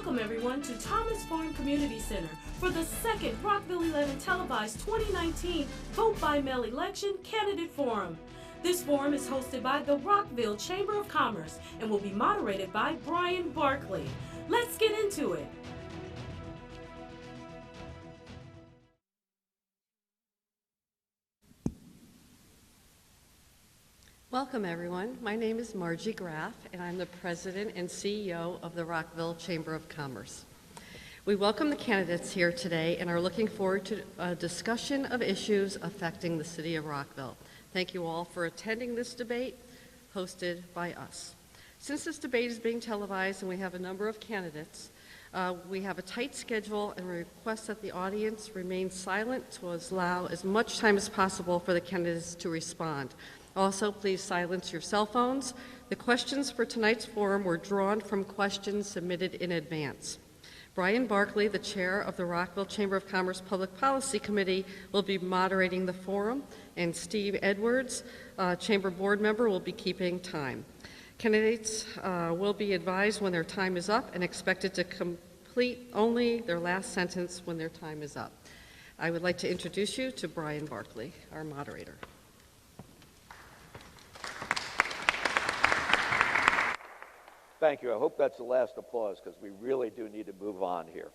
Welcome everyone to Thomas Farm Community Center for the second Rockville 11 televised 2019 Vote by Mail Election Candidate Forum. This forum is hosted by the Rockville Chamber of Commerce and will be moderated by Brian Barkley. Let's get into it. Welcome everyone. My name is Margie Graff and I'm the President and CEO of the Rockville Chamber of Commerce. We welcome the candidates here today and are looking forward to a discussion of issues affecting the city of Rockville. Thank you all for attending this debate hosted by us. Since this debate is being televised and we have a number of candidates, we have a tight schedule and we request that the audience remain silent to allow as much time as possible for the candidates to respond. Also, please silence your cell phones. The questions for tonight's forum were drawn from questions submitted in advance. Brian Barkley, the chair of the Rockville Chamber of Commerce Public Policy Committee, will be moderating the forum, and Steve Edwards, chamber board member, will be keeping time. Candidates will be advised when their time is up and expected to complete only their last sentence when their time is up. I would like to introduce you to Brian Barkley, our moderator. Thank you. I hope that's the last applause because we really do need to move on here.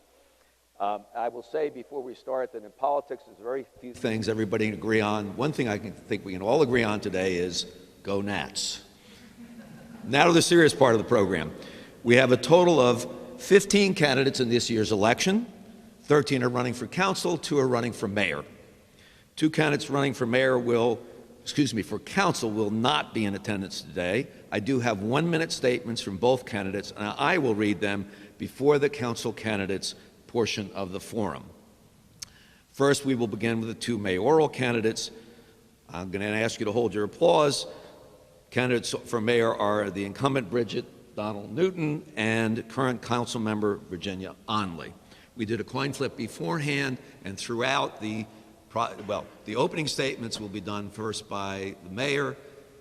I will say before we start that in politics there's very few things everybody can agree on. One thing I think we can all agree on today is go Nats. Now to the serious part of the program. We have a total of 15 candidates in this year's election. 13 are running for council, 2 are running for mayor. 2 candidates running for for council will not be in attendance today. I do have 1-minute statements from both candidates, and I will read them before the council candidates portion of the forum. First, we will begin with the 2 mayoral candidates. I'm going to ask you to hold your applause. Candidates for mayor are the incumbent Bridget Donald Newton and current council member Virginia Onley. We did a coin flip beforehand, and throughout the opening statements will be done first by the mayor,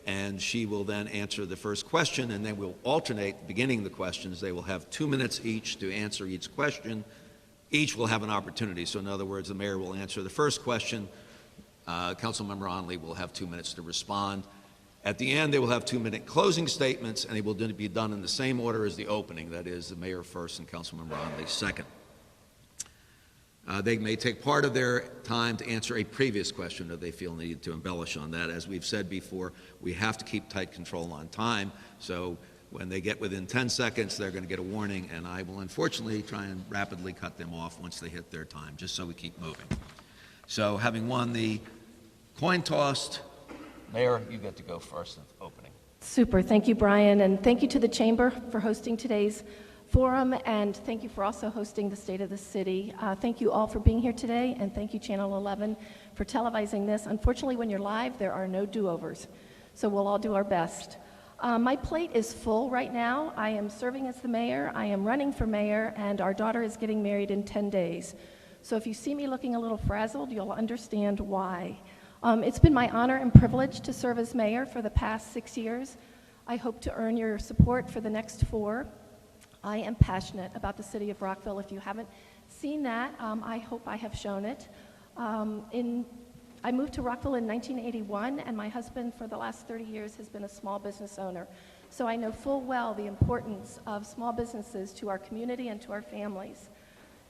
and she will then answer the first question, and then we'll alternate beginning the questions. They will have 2 minutes each to answer each question. Each will have an opportunity. So in other words, the mayor will answer the first question. Councilmember Onley will have 2 minutes to respond. At the end, they will have 2-minute closing statements, and they will be done in the same order as the opening. That is, the mayor first and Councilmember Onley second. They may take part of their time to answer a previous question if they feel needed to embellish on that. As we've said before, we have to keep tight control on time, so when they get within 10 seconds, they're going to get a warning, and I will unfortunately try and rapidly cut them off once they hit their time, just so we keep moving. So having won the coin toss, Mayor, you get to go first in the opening. Super. Thank you, Brian, and thank you to the Chamber for hosting today's forum, and thank you for also hosting the State of the City. Thank you all for being here today, and thank you, Channel 11, for televising this. Unfortunately, when you're live, there are no do-overs, so we'll all do our best. My plate is full right now. I am serving as the mayor, I am running for mayor, and our daughter is getting married in 10 days. So if you see me looking a little frazzled, you'll understand why. It's been my honor and privilege to serve as mayor for the past 6 years. I hope to earn your support for the next 4. I am passionate about the city of Rockville. If you haven't seen that, I hope I have shown it. I moved to Rockville in 1981, and my husband for the last 30 years has been a small business owner. So I know full well the importance of small businesses to our community and to our families.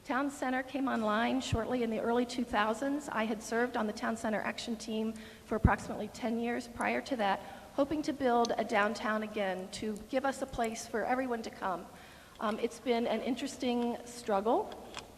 Town Center came online shortly in the early 2000s. I had served on the Town Center Action Team for approximately 10 years prior to that, hoping to build a downtown again to give us a place for everyone to come. It's been an interesting struggle,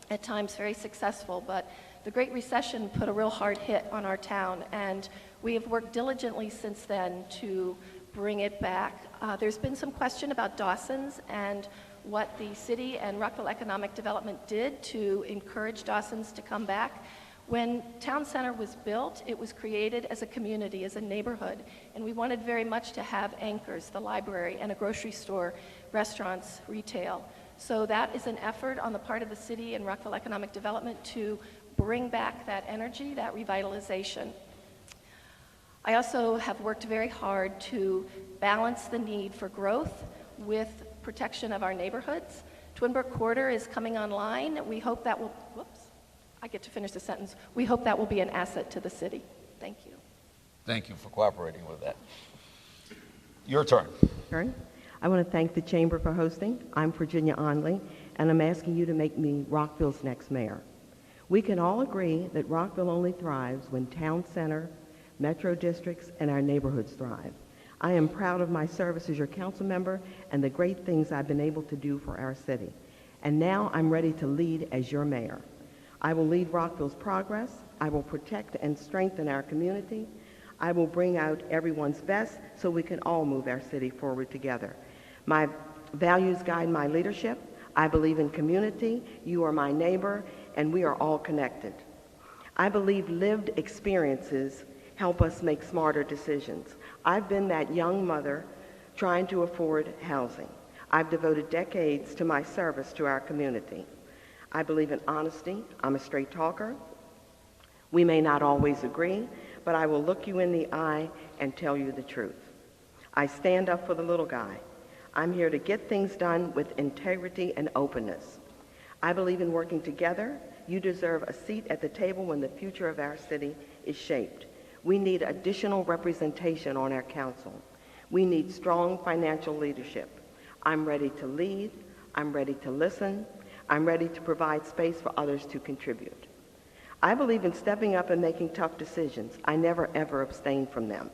at times very successful, but the Great Recession put a real hard hit on our town, and we have worked diligently since then to bring it back. There's been some question about Dawson's and what the city and Rockville Economic Development did to encourage Dawson's to come back. When Town Center was built, it was created as a community, as a neighborhood, and we wanted very much to have anchors, the library and a grocery store, restaurants, retail. So that is an effort on the part of the city and Rockville Economic Development to bring back that energy, that revitalization. I also have worked very hard to balance the need for growth with protection of our neighborhoods. Twinbrook Quarter is coming online. We hope that will, whoops, I get to finish the sentence. We hope that will be an asset to the city. Thank you. Thank you for cooperating with that. Your turn. I want to thank the Chamber for hosting. I'm Virginia Onley, and I'm asking you to make me Rockville's next mayor. We can all agree that Rockville only thrives when town center, metro districts, and our neighborhoods thrive. I am proud of my service as your council member and the great things I've been able to do for our city. And now I'm ready to lead as your mayor. I will lead Rockville's progress. I will protect and strengthen our community. I will bring out everyone's best so we can all move our city forward together. My values guide my leadership. I believe in community. You are my neighbor, and we are all connected. I believe lived experiences help us make smarter decisions. I've been that young mother trying to afford housing. I've devoted decades to my service to our community. I believe in honesty. I'm a straight talker. We may not always agree, but I will look you in the eye and tell you the truth. I stand up for the little guy. I'm here to get things done with integrity and openness. I believe in working together. You deserve a seat at the table when the future of our city is shaped. We need additional representation on our council. We need strong financial leadership. I'm ready to lead. I'm ready to listen. I'm ready to provide space for others to contribute. I believe in stepping up and making tough decisions. I never ever abstain from them.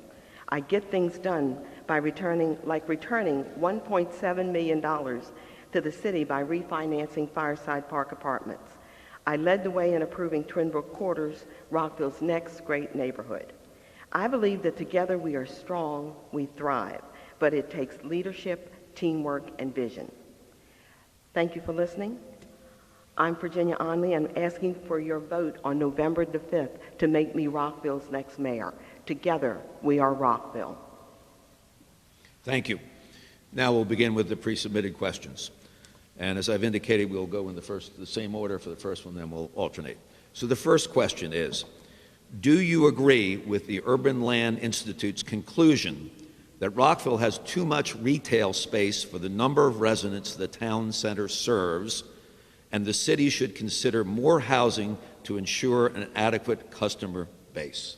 I get things done by returning $1.7 million to the city by refinancing Fireside Park Apartments. I led the way in approving Twinbrook Quarters, Rockville's next great neighborhood. I believe that together we are strong, we thrive, but it takes leadership, teamwork, and vision. Thank you for listening. I'm Virginia Onley, and I'm asking for your vote on November the 5th to make me Rockville's next mayor. Together, we are Rockville. Thank you. Now we'll begin with the pre-submitted questions. And as I've indicated, we'll go in the same order for the first one, then we'll alternate. So the first question is, do you agree with the Urban Land Institute's conclusion that Rockville has too much retail space for the number of residents the town center serves, and the city should consider more housing to ensure an adequate customer base?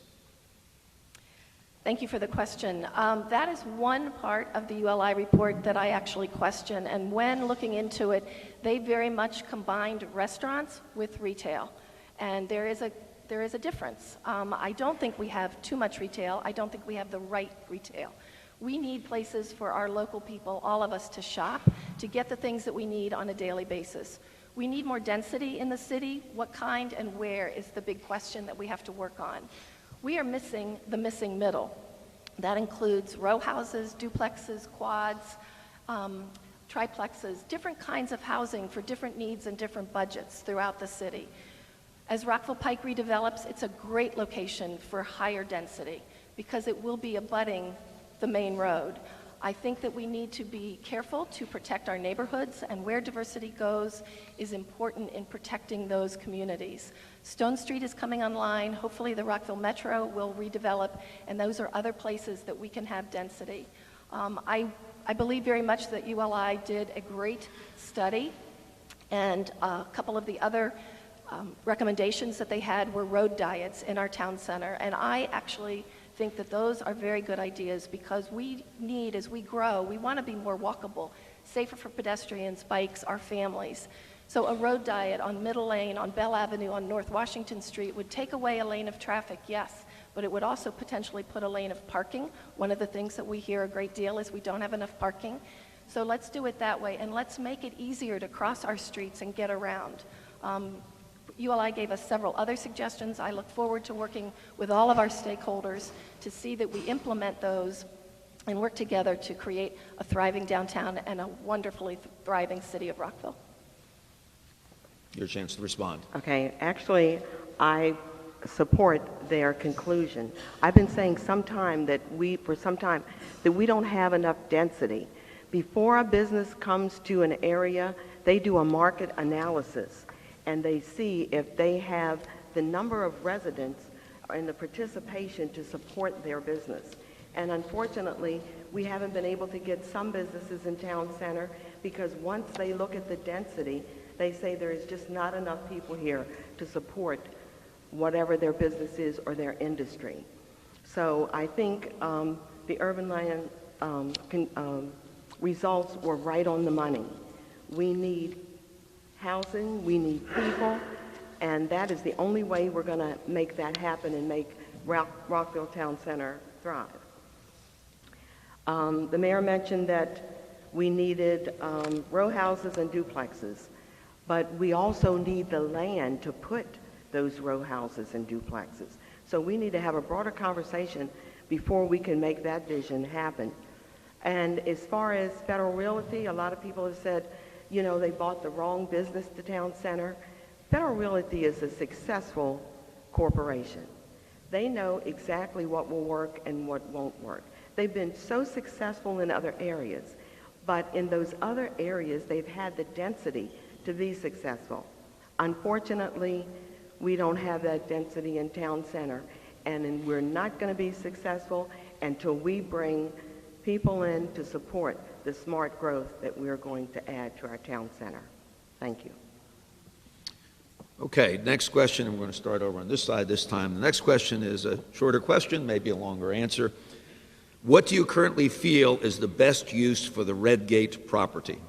Thank you for the question. That is one part of the ULI report that I actually question, and when looking into it, they very much combined restaurants with retail, and there is a difference. I don't think we have too much retail. I don't think we have the right retail. We need places for our local people, all of us, to shop, to get the things that we need on a daily basis. We need more density in the city. What kind and where is the big question that we have to work on. We are missing the missing middle. That includes row houses, duplexes, quads, triplexes, different kinds of housing for different needs and different budgets throughout the city. As Rockville Pike redevelops, it's a great location for higher density because it will be abutting the main road. I think that we need to be careful to protect our neighborhoods, and where diversity goes is important in protecting those communities. Stone Street is coming online. Hopefully the Rockville Metro will redevelop, and those are other places that we can have density. I believe very much that ULI did a great study, and a couple of the other recommendations that they had were road diets in our town center, and I actually think that those are very good ideas because we need, as we grow, we want to be more walkable, safer for pedestrians, bikes, our families. So a road diet on Middle Lane, on Bell Avenue, on North Washington Street would take away a lane of traffic, yes, but it would also potentially put a lane of parking. One of the things that we hear a great deal is we don't have enough parking. So let's do it that way, and let's make it easier to cross our streets and get around. ULI gave us several other suggestions. I look forward to working with all of our stakeholders to see that we implement those and work together to create a thriving downtown and a wonderfully thriving city of Rockville. Your chance to respond. Okay, actually, I support their conclusion. I've been saying that we don't have enough density. Before a business comes to an area, they do a market analysis, and they see if they have the number of residents and the participation to support their business. And unfortunately, we haven't been able to get some businesses in town center because once they look at the density, they say there is just not enough people here to support whatever their business is or their industry. So I think the urban land results were right on the money. We need housing, we need people, and that is the only way we're going to make that happen and make Rockville Town Center thrive. The mayor mentioned that we needed row houses and duplexes, but we also need the land to put those row houses and duplexes. So we need to have a broader conversation before we can make that vision happen. And as far as Federal Realty, a lot of people have said, you know, they bought the wrong business to Town Center. Federal Realty is a successful corporation. They know exactly what will work and what won't work. They've been so successful in other areas, but in those other areas, they've had the density to be successful. Unfortunately, we don't have that density in Town Center, and we're not going to be successful until we bring people in to support the smart growth that we're going to add to our Town Center. Thank you. Okay, next question, and we're going to start over on this side this time. The next question is a shorter question, maybe a longer answer. What do you currently feel is the best use for the Redgate property?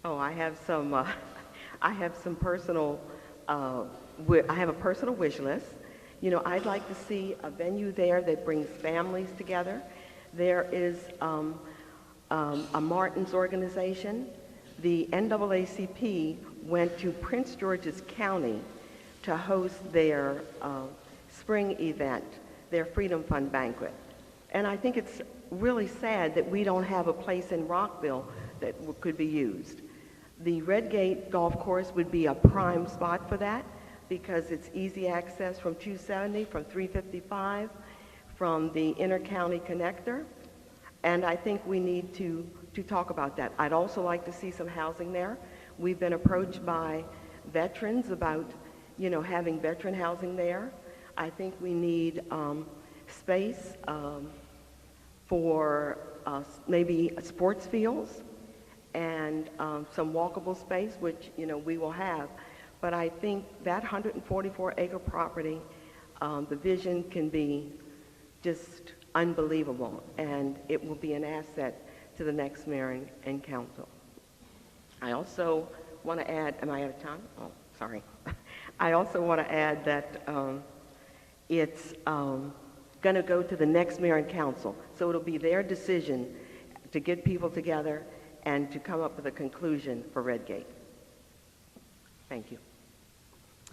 Oh, I have some personal, I have a personal wish list. You know, I'd like to see a venue there that brings families together. There is a Martin's organization. The NAACP went to Prince George's County to host their spring event, their Freedom Fund banquet. And I think it's really sad that we don't have a place in Rockville that could be used. The Redgate Golf Course would be a prime spot for that because it's easy access from 270, from 355, from the inter-county connector. And I think we need to talk about that. I'd also like to see some housing there. We've been approached by veterans about, you know, having veteran housing there. I think we need space for maybe sports fields and some walkable space, which, you know, we will have. But I think that 144-acre property, the vision can be just unbelievable, and it will be an asset to the next mayor and council. I also want to add, am I out of time? Oh, sorry. I also want to add that it's going to go to the next mayor and council. So it'll be their decision to get people together and to come up with a conclusion for Redgate. Thank you.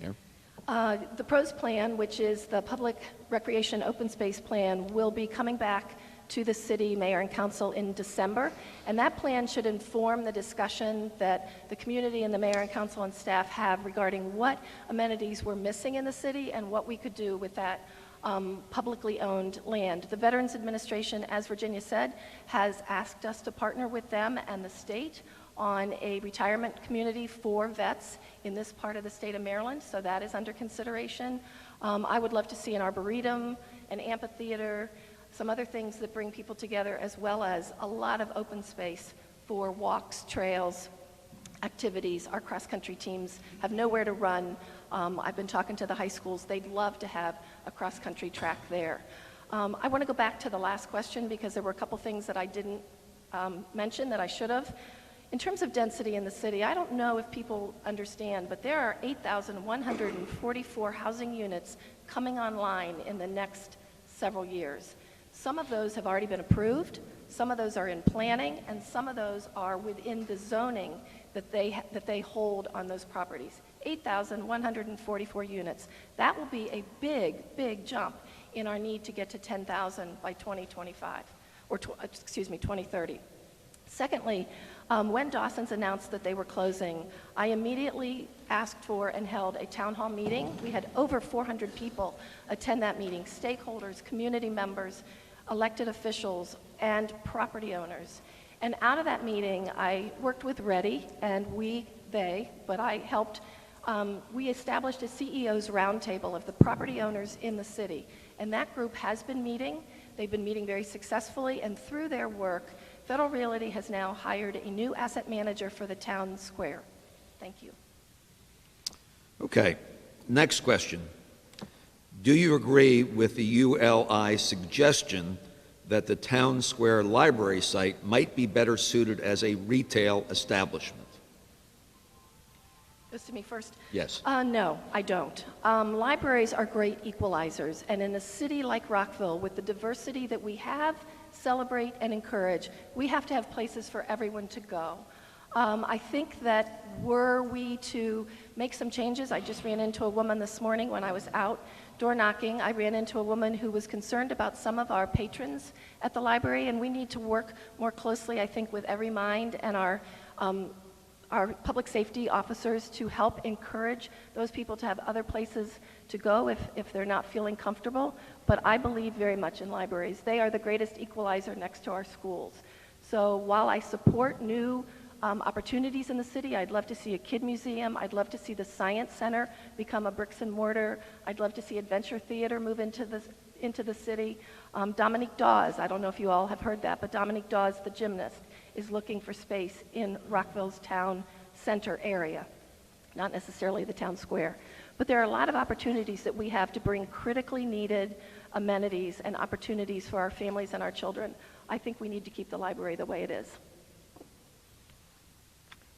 Yeah. The PROS plan, which is the Public Recreation Open Space Plan, will be coming back to the city mayor and council in December, and that plan should inform the discussion that the community and the mayor and council and staff have regarding what amenities we're missing in the city and what we could do with that publicly owned land. The Veterans Administration, as Virginia said, has asked us to partner with them and the state on a retirement community for vets in this part of the state of Maryland, so that is under consideration. I would love to see an arboretum, an amphitheater, some other things that bring people together, as well as a lot of open space for walks, trails, activities. Our cross-country teams have nowhere to run. I've been talking to the high schools. They'd love to have a cross-country track there. I want to go back to the last question because there were a couple things that I didn't mention that I should have. In terms of density in the city, I don't know if people understand, but there are 8,144 housing units coming online in the next several years. Some of those have already been approved, some of those are in planning, and some of those are within the zoning that they hold on those properties. 8,144 units. That will be a big, big jump in our need to get to 10,000 by 2025, or 2030. Secondly, when Dawson's announced that they were closing, I immediately asked for and held a town hall meeting. We had over 400 people attend that meeting, stakeholders, community members, elected officials, and property owners. And out of that meeting, I worked with Reddy, and but I helped, we established a CEO's roundtable of the property owners in the city. And that group has been meeting. They've been meeting very successfully, and through their work, Federal Realty has now hired a new asset manager for the town square. Thank you. Okay. Next question. Do you agree with the ULI suggestion that the town square library site might be better suited as a retail establishment? Goes to me first. Yes. No, I don't. Libraries are great equalizers, and in a city like Rockville, with the diversity that we have, celebrate, and encourage, we have to have places for everyone to go. I think that were we to make some changes, I just ran into a woman this morning when I was out door knocking. I ran into a woman who was concerned about some of our patrons at the library, and we need to work more closely, I think, with Every Mind and our public safety officers to help encourage those people to have other places to go if they're not feeling comfortable. But I believe very much in libraries. They are the greatest equalizer next to our schools. So while I support new opportunities in the city, I'd love to see a kid museum. I'd love to see the Science Center become a bricks and mortar. I'd love to see Adventure Theater move into the city. Dominique Dawes, I don't know if you all have heard that, but Dominique Dawes, the gymnast, is looking for space in Rockville's town center area, not necessarily the town square. But there are a lot of opportunities that we have to bring critically needed amenities and opportunities for our families and our children. I think we need to keep the library the way it is.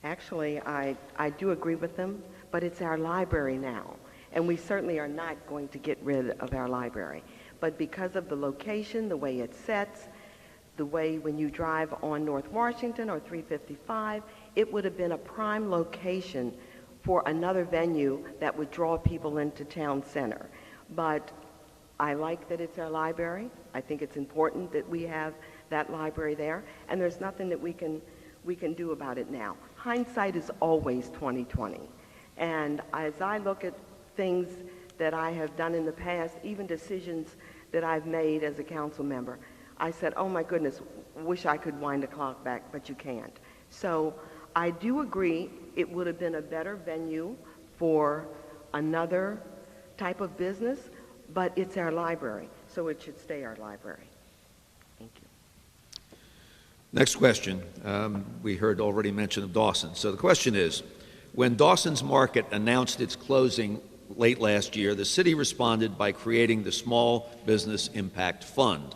Actually, I do agree with them, but it's our library now, and we certainly are not going to get rid of our library. But because of the location, the way it sets, the way when you drive on North Washington or 355, it would have been a prime location for another venue that would draw people into town center. But I like that it's our library. I think it's important that we have that library there, and there's nothing that we can do about it now. Hindsight is always 20/20. And as I look at things that I have done in the past, even decisions that I've made as a council member, I said, oh my goodness, wish I could wind the clock back, but you can't. So I do agree it would have been a better venue for another type of business, but it's our library, so it should stay our library. Thank you. Next question. We heard already mention of Dawson. So the question is, when Dawson's Market announced its closing late last year, the city responded by creating the Small Business Impact Fund,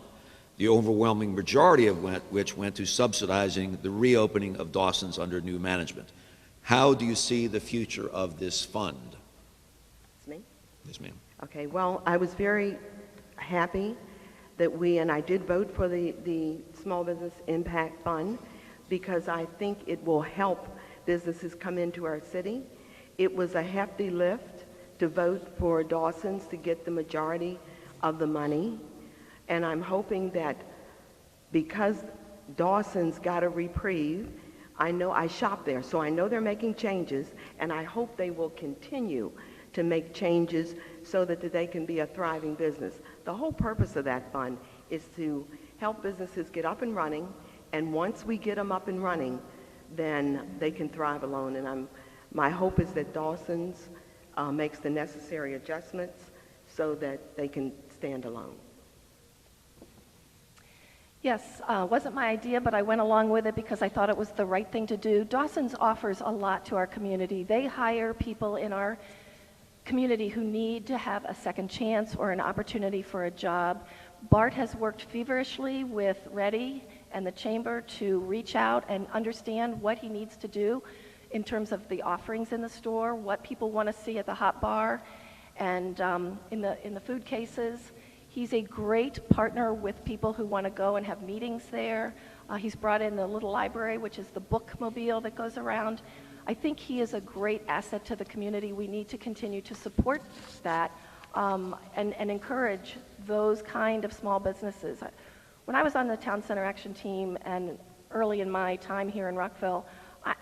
the overwhelming majority of which went to subsidizing the reopening of Dawson's under new management. How do you see the future of this fund? It's me? Yes, ma'am. Okay, well, I was very happy that and I did vote for the Small Business Impact Fund because I think it will help businesses come into our city. It was a hefty lift to vote for Dawson's to get the majority of the money. And I'm hoping that because Dawson's got a reprieve, I know I shop there, so I know they're making changes, and I hope they will continue to make changes so that they can be a thriving business. The whole purpose of that fund is to help businesses get up and running, and once we get them up and running, then they can thrive alone. And my hope is that Dawson's makes the necessary adjustments so that they can stand alone. Yes, wasn't my idea, but I went along with it because I thought it was the right thing to do. Dawson's offers a lot to our community. They hire people in our community who need to have a second chance or an opportunity for a job. Bart has worked feverishly with Reddy and the Chamber to reach out and understand what he needs to do in terms of the offerings in the store, what people want to see at the hot bar, and in the food cases. He's a great partner with people who want to go and have meetings there. He's brought in the little library, which is the bookmobile that goes around. I think he is a great asset to the community. We need to continue to support that and encourage those kind of small businesses. When I was on the Town Center Action Team and early in my time here in Rockville,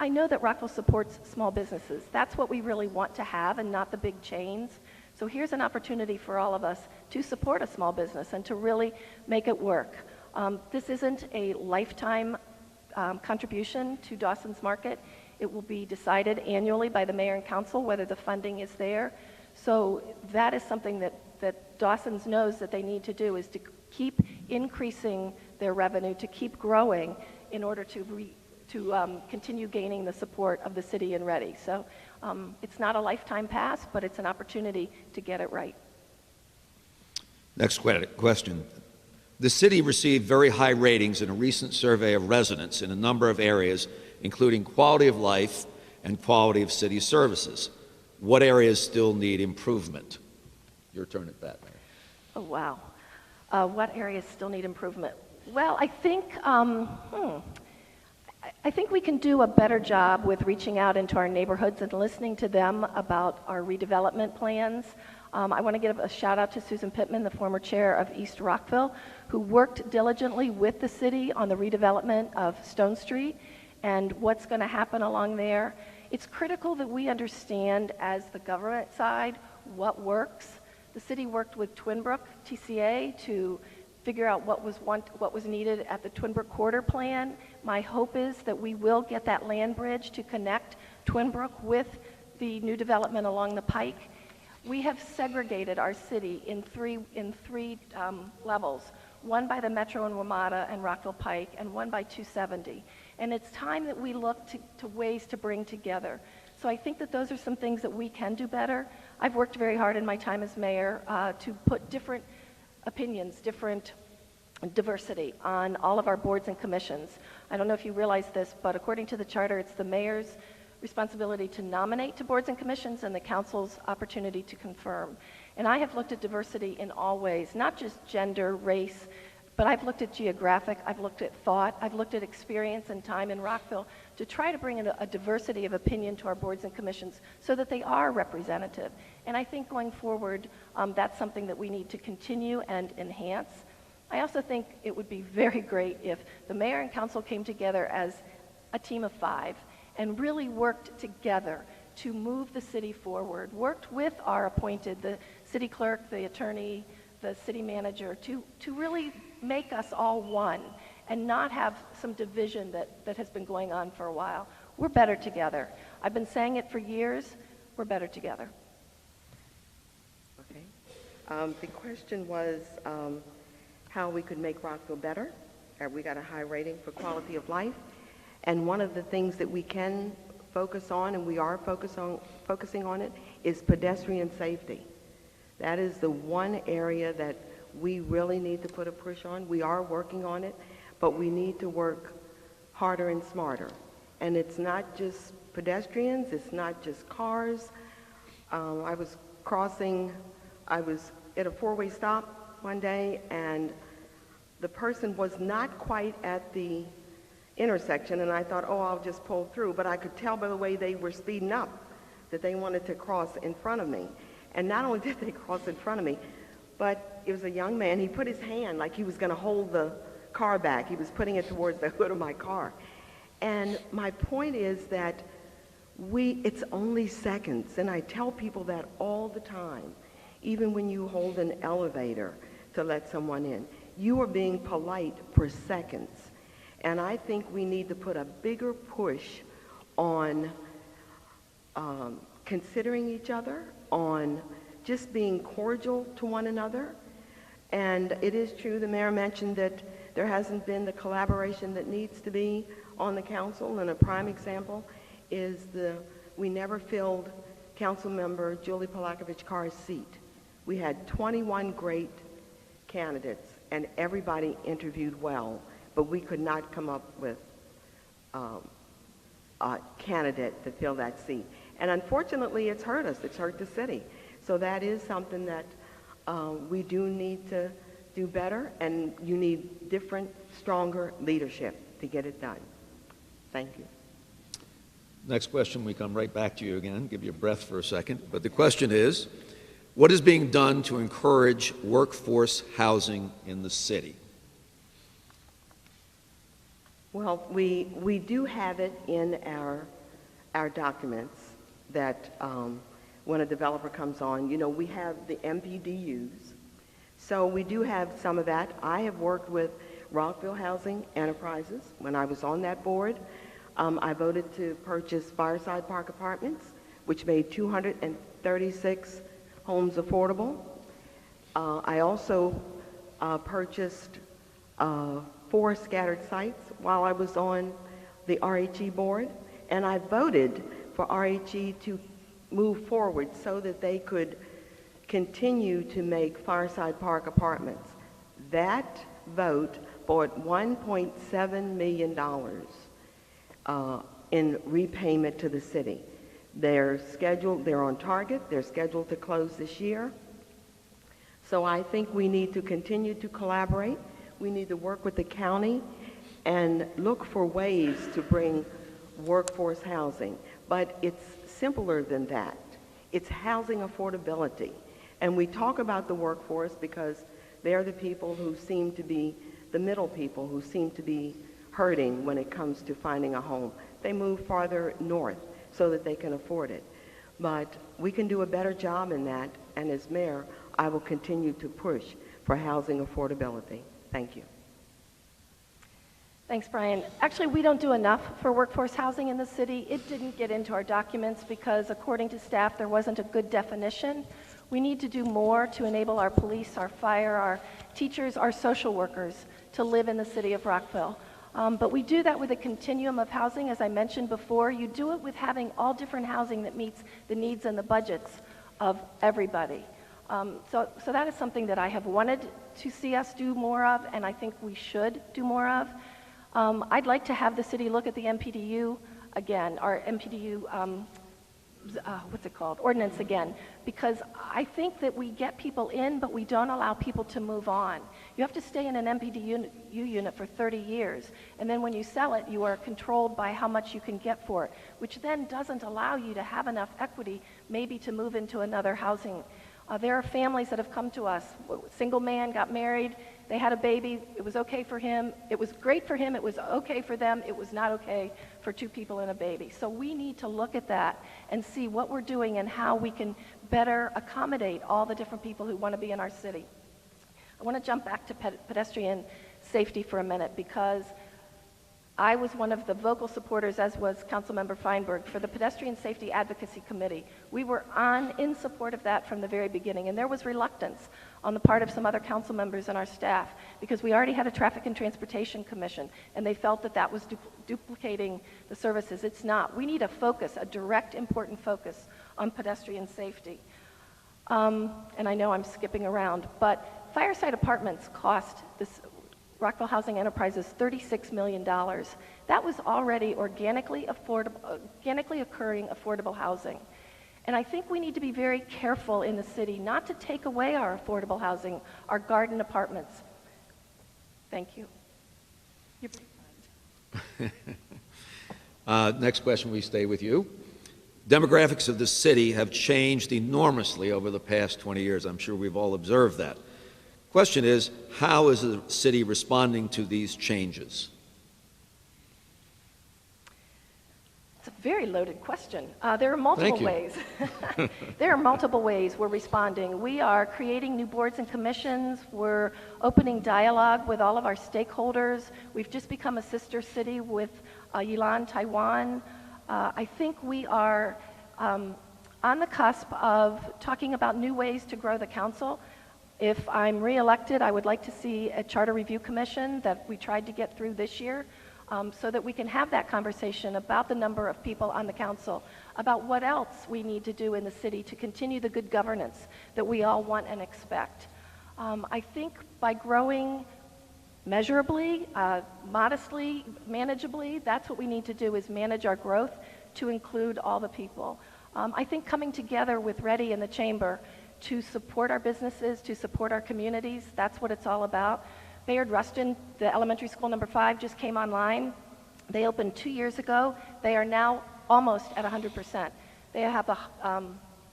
I know that Rockville supports small businesses. That's what we really want to have and not the big chains. So here's an opportunity for all of us to support a small business and to really make it work. This isn't a lifetime contribution to Dawson's Market. It will be decided annually by the mayor and council whether the funding is there. So that is something that Dawson's knows that they need to do, is to keep increasing their revenue, to keep growing in order to continue gaining the support of the city and Ready. So it's not a lifetime pass, but it's an opportunity to get it right. Next question. The city received very high ratings in a recent survey of residents in a number of areas, including quality of life and quality of city services. What areas still need improvement? Your turn at bat, Mayor. Oh, wow. What areas still need improvement? Well, I think we can do a better job with reaching out into our neighborhoods and listening to them about our redevelopment plans. I want to give a shout out to Susan Pittman, the former chair of East Rockville, who worked diligently with the city on the redevelopment of Stone Street and what's going to happen along there. It's critical that we understand as the government side what works. The city worked with Twinbrook TCA to figure out what was needed at the Twinbrook Corridor Plan. My hope is that we will get that land bridge to connect Twinbrook with the new development along the Pike. We have segregated our city in three levels, one by the Metro and WMATA and Rockville Pike, and one by 270. And it's time that we look to ways to bring together. So I think that those are some things that we can do better. I've worked very hard in my time as mayor to put different opinions, different diversity on all of our boards and commissions. I don't know if you realize this, but according to the charter, it's the mayor's responsibility to nominate to boards and commissions and the council's opportunity to confirm. And I have looked at diversity in all ways, not just gender, race, but I've looked at geographic, I've looked at thought, I've looked at experience and time in Rockville to try to bring in a diversity of opinion to our boards and commissions so that they are representative. And I think going forward, that's something that we need to continue and enhance. I also think it would be very great if the mayor and council came together as a team of 5 and really worked together to move the city forward, worked with our appointed, the city clerk, the attorney, the city manager, to really make us all one and not have some division that has been going on for a while. We're better together. I've been saying it for years. We're better together. Okay. The question was how we could make Rockville better. We got a high rating for quality of life. And one of the things that we can focus on, and we are focusing on it, is pedestrian safety. That is the one area that we really need to put a push on. We are working on it, but we need to work harder and smarter. And it's not just pedestrians, it's not just cars. I was at a 4-way stop one day, and the person was not quite at the intersection, and I thought, oh, I'll just pull through, but I could tell by the way they were speeding up that they wanted to cross in front of me. And not only did they cross in front of me, but it was a young man. He put his hand like he was going to hold the car back. He was putting it towards the hood of my car. And my point is that it's only seconds, and I tell people that all the time. Even when you hold an elevator to let someone in, you are being polite for seconds. And I think we need to put a bigger push on considering each other, on just being cordial to one another. And it is true, the mayor mentioned that there hasn't been the collaboration that needs to be on the council, and a prime example is we never filled council member Julie Polakovich-Carr's seat. We had 21 great candidates, and everybody interviewed well, but we could not come up with a candidate to fill that seat. And unfortunately, it's hurt us. It's hurt the city. So that is something that we do need to do better, and you need different, stronger leadership to get it done. Thank you. Next question, we come right back to you again, give you a breath for a second. But the question is, what is being done to encourage workforce housing in the city? Well, we do have it in our documents that when a developer comes on, we have the MPDUs. So we do have some of that. I have worked with Rockville Housing Enterprises when I was on that board. I voted to purchase Fireside Park Apartments, which made 236 homes affordable. I also purchased 4 scattered sites, while I was on the RHE board, and I voted for RHE to move forward so that they could continue to make Fireside Park apartments. That vote bought $1.7 million in repayment to the city. They're on target, they're scheduled to close this year. So I think we need to continue to collaborate. We need to work with the county and look for ways to bring workforce housing. But it's simpler than that. It's housing affordability. And we talk about the workforce because they're the people who seem to be the middle people who seem to be hurting when it comes to finding a home. They move farther north so that they can afford it. But we can do a better job in that, and as mayor, I will continue to push for housing affordability. Thank you. Thanks, Brian. Actually, we don't do enough for workforce housing in the city. It didn't get into our documents because, according to staff, there wasn't a good definition. We need to do more to enable our police, our fire, our teachers, our social workers to live in the city of Rockville. But we do that with a continuum of housing, as I mentioned before. You do it with having all different housing that meets the needs and the budgets of everybody. So that is something that I have wanted to see us do more of, and I think we should do more of. I'd like to have the city look at the MPDU again, our MPDU, ordinance again, because I think that we get people in, but we don't allow people to move on. You have to stay in an MPDU unit for 30 years, and then when you sell it, you are controlled by how much you can get for it, which then doesn't allow you to have enough equity maybe to move into another housing. There are families that have come to us. Single man got married, they had a baby, it was okay for him, it was great for him, it was okay for them, it was not okay for two people and a baby. So we need to look at that and see what we're doing and how we can better accommodate all the different people who want to be in our city. I want to jump back to pedestrian safety for a minute because I was one of the vocal supporters, as was Councilmember Feinberg, for the Pedestrian Safety Advocacy Committee. We were in support of that from the very beginning, and there was reluctance on the part of some other council members and our staff because we already had a Traffic and Transportation Commission, and they felt that that was duplicating the services. It's not. We need a focus, a direct, important focus on pedestrian safety. And I know I'm skipping around, but Fireside Apartments cost this Rockville Housing Enterprises $36 million. That was already organically occurring affordable housing. And I think we need to be very careful in the city not to take away our affordable housing, our garden apartments. Thank you. Next question, we stay with you. Demographics of the city have changed enormously over the past 20 years. I'm sure we've all observed that. Question is, how is the city responding to these changes? It's a very loaded question. There are multiple ways. There are multiple ways we're responding. We are creating new boards and commissions. We're opening dialogue with all of our stakeholders. We've just become a sister city with Yilan, Taiwan. I think we are on the cusp of talking about new ways to grow the council. If I'm reelected, I would like to see a charter review commission that we tried to get through this year so that we can have that conversation about the number of people on the council, about what else we need to do in the city to continue the good governance that we all want and expect. I think by growing measurably, modestly, manageably, that's what we need to do, is manage our growth to include all the people. I think coming together with Reddy and the Chamber to support our businesses, to support our communities, that's what it's all about. Bayard Rustin, the elementary school number 5, just came online. They opened 2 years ago. They are now almost at 100%. They have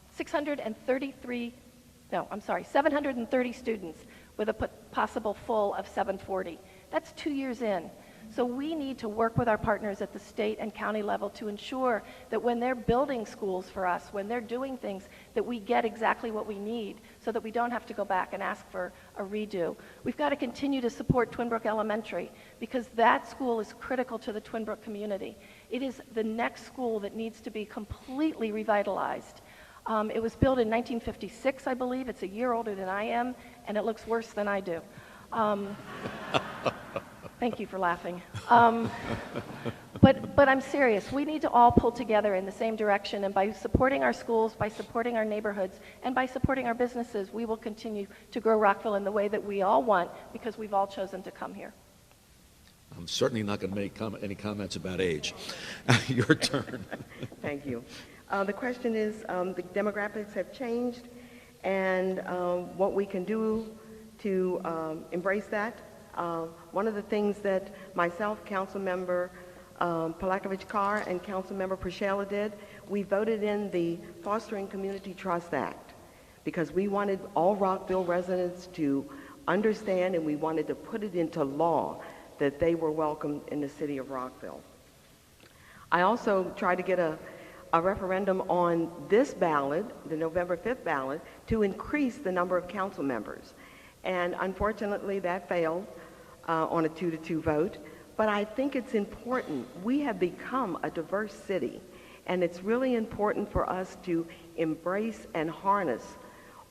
730 students with a possible full of 740. That's 2 years in. So we need to work with our partners at the state and county level to ensure that when they're building schools for us, when they're doing things, that we get exactly what we need so that we don't have to go back and ask for a redo. We've got to continue to support Twinbrook Elementary because that school is critical to the Twinbrook community. It is the next school that needs to be completely revitalized. It was built in 1956, I believe. It's a year older than I am, and it looks worse than I do. Thank you for laughing. But I'm serious. We need to all pull together in the same direction, and by supporting our schools, by supporting our neighborhoods, and by supporting our businesses, we will continue to grow Rockville in the way that we all want, because we've all chosen to come here. I'm certainly not going to make any comments about age. Your turn. Thank you. The question is, the demographics have changed, and what we can do to embrace that. One of the things that myself, Councilmember Palakovich-Carr, and Councilmember Prashela did, we voted in the Fostering Community Trust Act because we wanted all Rockville residents to understand, and we wanted to put it into law that they were welcome in the city of Rockville. I also tried to get a referendum on this ballot, the November 5th ballot, to increase the number of council members. And unfortunately, that failed on a 2-2 vote. But I think it's important. We have become a diverse city, and it's really important for us to embrace and harness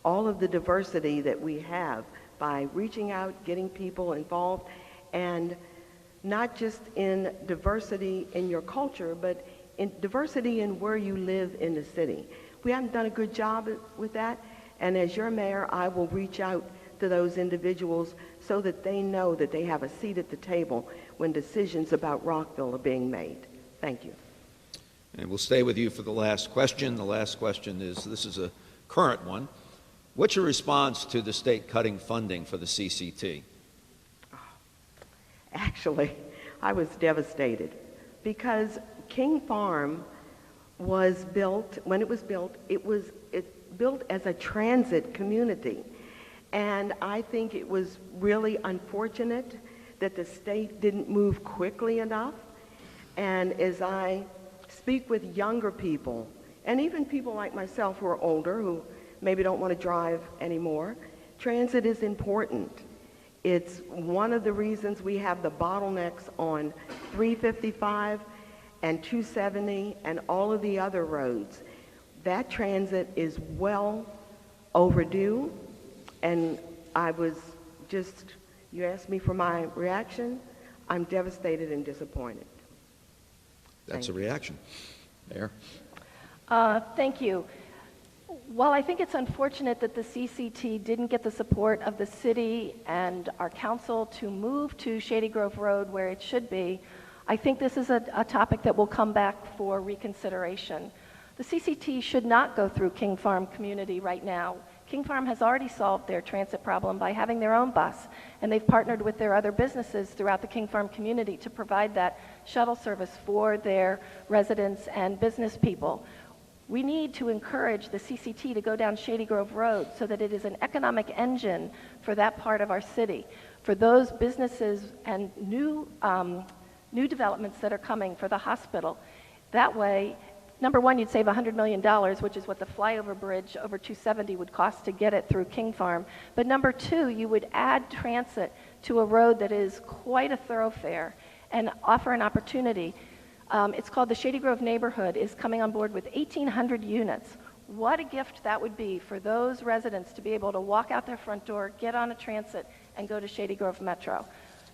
all of the diversity that we have by reaching out, getting people involved, and not just in diversity in your culture, but in diversity in where you live in the city. We haven't done a good job with that, and as your mayor, I will reach out to those individuals so that they know that they have a seat at the table when decisions about Rockville are being made. Thank you. And we'll stay with you for the last question. The last question is, this is a current one. What's your response to the state cutting funding for the CCT? Actually, I was devastated because King Farm was built, when it was built, it's built as a transit community. And I think it was really unfortunate that the state didn't move quickly enough. And as I speak with younger people, and even people like myself who are older, who maybe don't want to drive anymore, transit is important. It's one of the reasons we have the bottlenecks on 355 and 270 and all of the other roads. That transit is well overdue, and I was just, you asked me for my reaction, I'm devastated and disappointed. That's a reaction. Mayor? Thank you. While I think it's unfortunate that the CCT didn't get the support of the city and our council to move to Shady Grove Road where it should be, I think this is a topic that will come back for reconsideration. The CCT should not go through King Farm community right now. King Farm has already solved their transit problem by having their own bus, and they've partnered with their other businesses throughout the King Farm community to provide that shuttle service for their residents and business people. We need to encourage the CCT to go down Shady Grove Road so that it is an economic engine for that part of our city, for those businesses and new developments that are coming for the hospital. That way, number one, you'd save $100 million, which is what the flyover bridge over 270 would cost to get it through King Farm. But number two, you would add transit to a road that is quite a thoroughfare and offer an opportunity. It's called the Shady Grove neighborhood, is coming on board with 1,800 units. What a gift that would be for those residents to be able to walk out their front door, get on a transit, and go to Shady Grove Metro.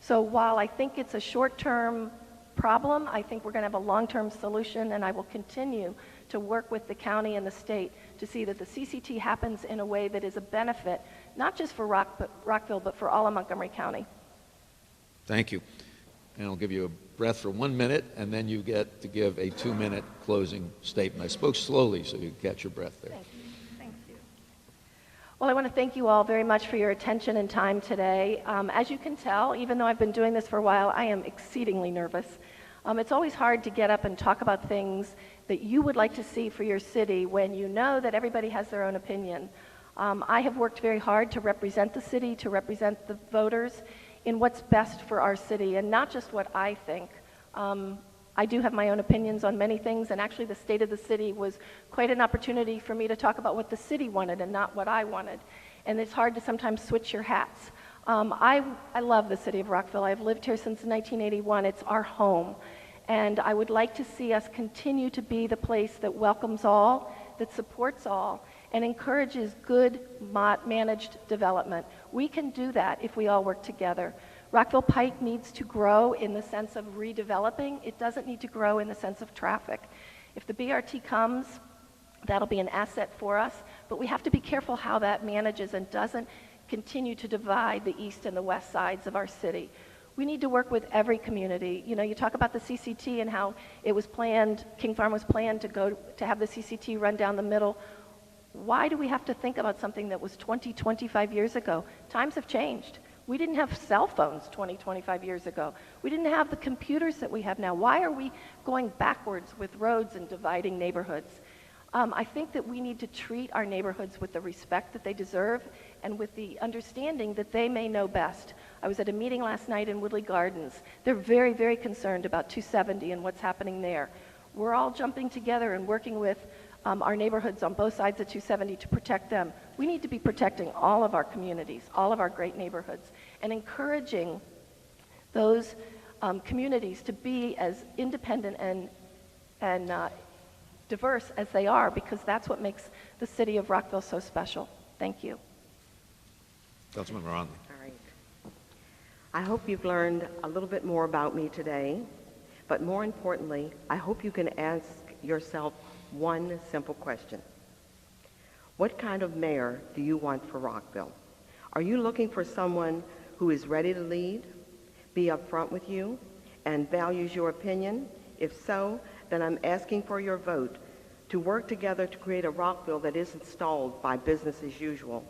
So while I think it's a short-term problem, I think we're going to have a long-term solution, and I will continue to work with the county and the state to see that the CCT happens in a way that is a benefit, not just for Rockville, but for all of Montgomery County. Thank you. And I'll give you a breath for 1 minute, and then you get to give a 2-minute closing statement. I spoke slowly so you catch your breath there. Thank you. Thank you. Well, I want to thank you all very much for your attention and time today. As you can tell, even though I've been doing this for a while, I am exceedingly nervous. It's always hard to get up and talk about things that you would like to see for your city when you know that everybody has their own opinion. I have worked very hard to represent the city, to represent the voters in what's best for our city, and not just what I think. I do have my own opinions on many things, and actually the state of the city was quite an opportunity for me to talk about what the city wanted and not what I wanted. And it's hard to sometimes switch your hats. I love the city of Rockville. I've lived here since 1981. It's our home. And I would like to see us continue to be the place that welcomes all, that supports all, and encourages good managed development. We can do that if we all work together. Rockville Pike needs to grow in the sense of redeveloping. It doesn't need to grow in the sense of traffic. If the BRT comes, that'll be an asset for us, but we have to be careful how that manages and doesn't continue to divide the east and the west sides of our city. We need to work with every community. You know, you talk about the CCT and how it was planned, King Farm was planned to have the CCT run down the middle. Why do we have to think about something that was 20, 25 years ago? Times have changed. We didn't have cell phones 20, 25 years ago. We didn't have the computers that we have now. Why are we going backwards with roads and dividing neighborhoods? I think that we need to treat our neighborhoods with the respect that they deserve and with the understanding that they may know best. I was at a meeting last night in Woodley Gardens. They're very, very concerned about 270 and what's happening there. We're all jumping together and working with our neighborhoods on both sides of 270 to protect them. We need to be protecting all of our communities, all of our great neighborhoods, and encouraging those communities to be as independent and diverse as they are, because that's what makes the city of Rockville so special. Thank you. Councilmember Ronley. All right. I hope you've learned a little bit more about me today, but more importantly, I hope you can ask yourself one simple question. What kind of mayor do you want for Rockville? Are you looking for someone who is ready to lead, be upfront with you, and values your opinion? If so, then I'm asking for your vote to work together to create a Rockville that isn't stalled by business as usual,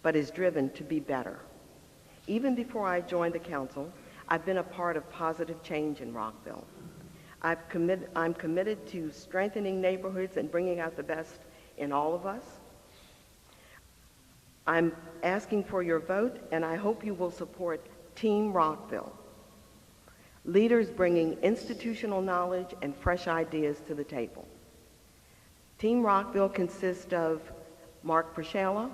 but is driven to be better. Even before I joined the council, I've been a part of positive change in Rockville. I'm committed to strengthening neighborhoods and bringing out the best in all of us. I'm asking for your vote, and I hope you will support Team Rockville. Leaders bringing institutional knowledge and fresh ideas to the table. Team Rockville consists of Mark Priscilla,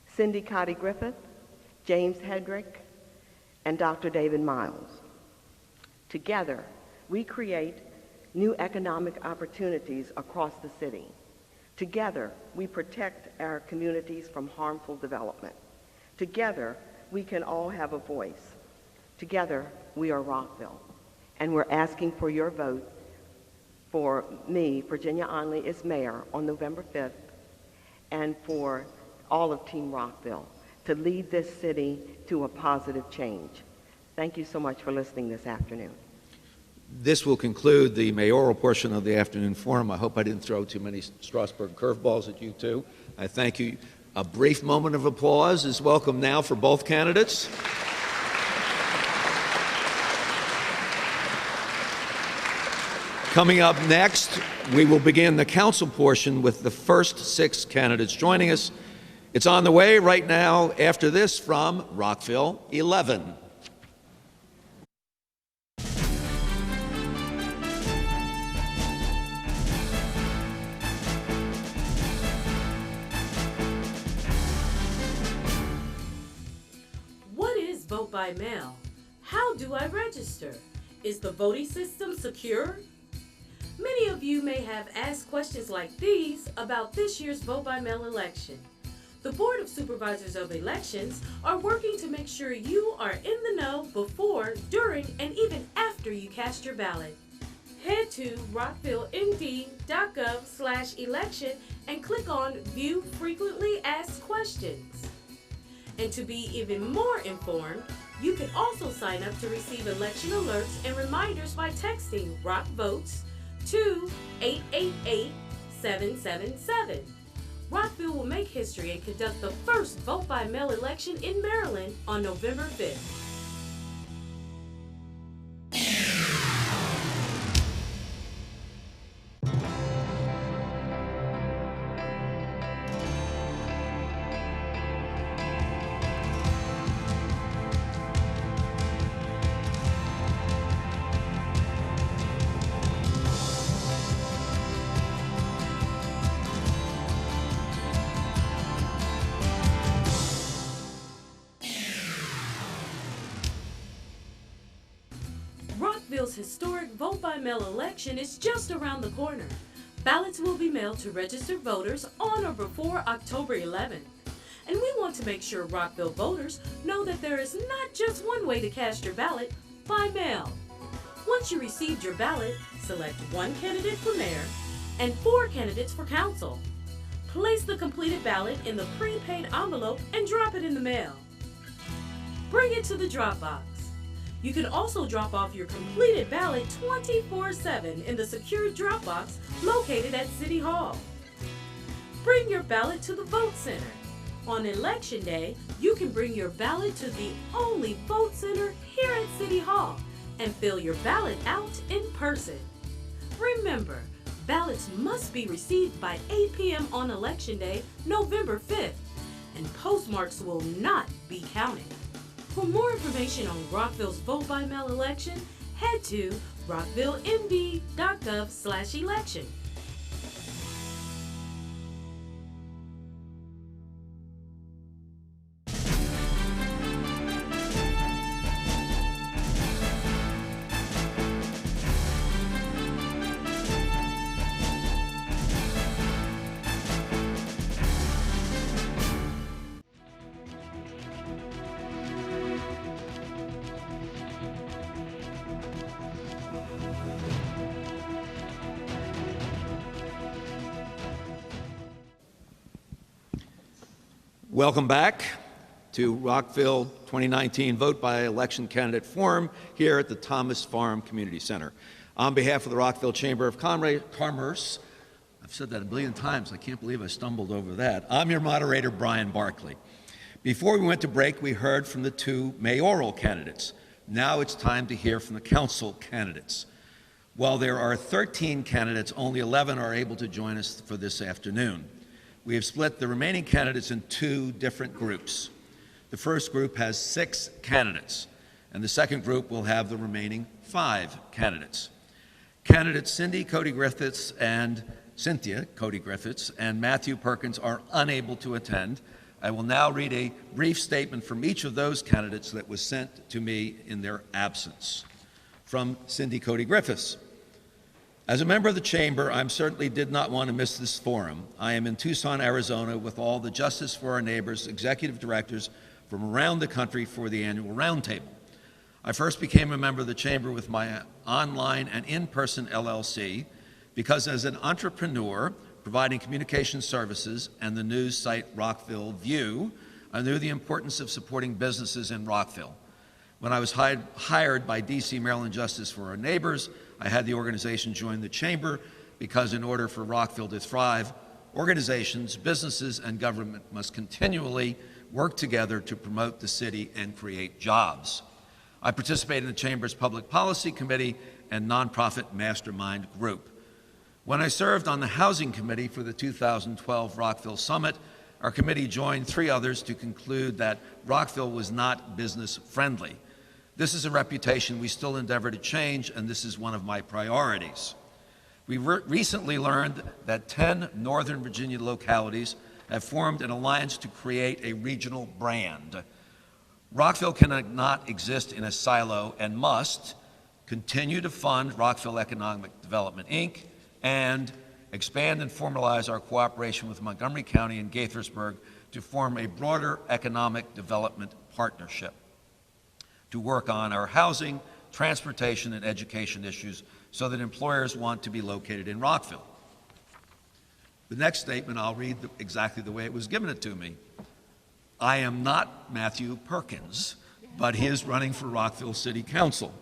Cindy Cotty-Griffith, James Hedrick, and Dr. David Miles. Together, we create new economic opportunities across the city. Together, we protect our communities from harmful development. Together, we can all have a voice. Together, we are Rockville, and we're asking for your vote for me, Virginia Onley, as mayor on November 5th, and for all of Team Rockville to lead this city to a positive change. Thank you so much for listening this afternoon. This will conclude the mayoral portion of the afternoon forum. I hope I didn't throw too many Strasburg curveballs at you two. I thank you. A brief moment of applause is welcome now for both candidates. Coming up next, we will begin the council portion with the first 6 candidates joining us. It's on the way right now after this from Rockville 11. What is vote by mail? How do I register? Is the voting system secure? Many of you may have asked questions like these about this year's vote-by-mail election. The Board of Supervisors of Elections are working to make sure you are in the know before, during, and even after you cast your ballot. Head to rockvillend.gov/election and click on View Frequently Asked Questions. And to be even more informed, you can also sign up to receive election alerts and reminders by texting Rock Votes to 888-777. Rockville will make history and conduct the first vote-by-mail election in Maryland on November 5th. Rockville's historic vote-by-mail election is just around the corner. Ballots will be mailed to registered voters on or before October 11th. and we want to make sure Rockville voters know that there is not just one way to cast your ballot, by mail. Once you received your ballot, select one candidate for mayor and 4 candidates for council. Place the completed ballot in the prepaid envelope and drop it in the mail. Bring it to the drop box. You can also drop off your completed ballot 24/7 in the secured drop box located at City Hall. Bring your ballot to the vote center. On Election Day, you can bring your ballot to the only vote center here at City Hall and fill your ballot out in person. Remember, ballots must be received by 8 p.m. on Election Day, November 5th, and postmarks will not be counted. For more information on Rockville's vote-by-mail election, head to rockvillemd.gov/election. Welcome back to Rockville 2019 Vote by Election Candidate Forum here at the Thomas Farm Community Center. On behalf of the Rockville Chamber of Commerce, I've said that a billion times, I can't believe I stumbled over that. I'm your moderator, Brian Barkley. Before we went to break, we heard from the 2 mayoral candidates. Now it's time to hear from the council candidates. While there are 13 candidates, only 11 are able to join us for this afternoon. We have split the remaining candidates in 2 different groups. The first group has 6 candidates, and the second group will have the remaining 5 candidates. Candidates Cynthia Cody Griffiths and Matthew Perkins are unable to attend. I will now read a brief statement from each of those candidates that was sent to me in their absence. From Cynthia Cody Griffiths. As a member of the Chamber, I certainly did not want to miss this forum. I am in Tucson, Arizona with all the Justice for Our Neighbors executive directors from around the country for the annual roundtable. I first became a member of the Chamber with my online and in-person LLC because as an entrepreneur providing communication services and the news site Rockville View, I knew the importance of supporting businesses in Rockville. When I was hired by DC Maryland Justice for Our Neighbors, I had the organization join the Chamber because in order for Rockville to thrive, organizations, businesses, and government must continually work together to promote the city and create jobs. I participated in the Chamber's Public Policy Committee and Nonprofit Mastermind Group. When I served on the Housing Committee for the 2012 Rockville Summit, our committee joined 3 others to conclude that Rockville was not business friendly. This is a reputation we still endeavor to change, and this is one of my priorities. We recently learned that 10 Northern Virginia localities have formed an alliance to create a regional brand. Rockville cannot exist in a silo and must continue to fund Rockville Economic Development, Inc., and expand and formalize our cooperation with Montgomery County and Gaithersburg to form a broader economic development partnership to work on our housing, transportation, and education issues so that employers want to be located in Rockville. The next statement, I'll read exactly the way it was given it to me. I am not Matthew Perkins, but he is running for Rockville City Council.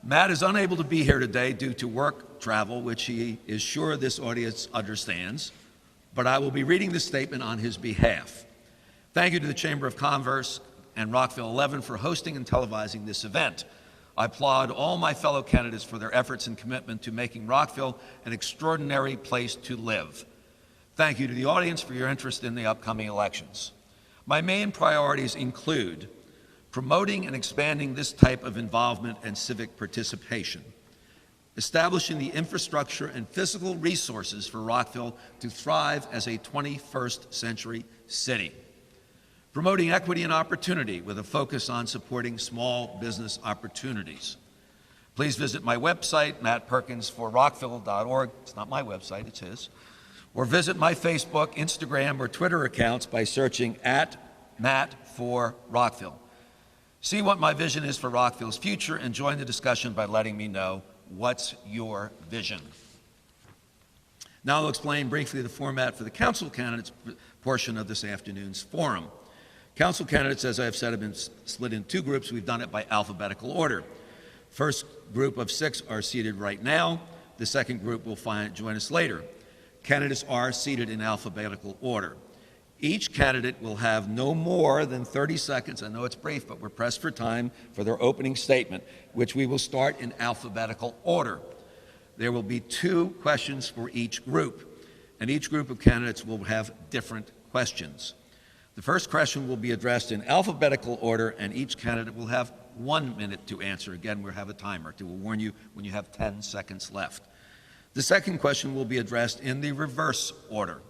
Matt is unable to be here today due to work travel, which he is sure this audience understands, but I will be reading this statement on his behalf. Thank you to the Chamber of Commerce and Rockville 11 for hosting and televising this event. I applaud all my fellow candidates for their efforts and commitment to making Rockville an extraordinary place to live. Thank you to the audience for your interest in the upcoming elections. My main priorities include promoting and expanding this type of involvement and civic participation, establishing the infrastructure and physical resources for Rockville to thrive as a 21st century city, promoting equity and opportunity with a focus on supporting small business opportunities. Please visit my website, mattperkinsforrockville.org. It's not my website, it's his. or visit my Facebook, Instagram, or Twitter accounts by searching @Matt4Rockville. See what my vision is for Rockville's future and join the discussion by letting me know what's your vision. Now I'll explain briefly the format for the council candidates portion of this afternoon's forum. Council candidates, as I have said, have been split in two groups. We've done it by alphabetical order. First group of 6 are seated right now. The second group will join us later. Candidates are seated in alphabetical order. Each candidate will have no more than 30 seconds, I know it's brief, but we're pressed for time, for their opening statement, which we will start in alphabetical order. There will be 2 questions for each group, and each group of candidates will have different questions. The first question will be addressed in alphabetical order, and each candidate will have 1 minute to answer. Again, we'll have a timer to warn you when you have 10 seconds left. The second question will be addressed in the reverse order.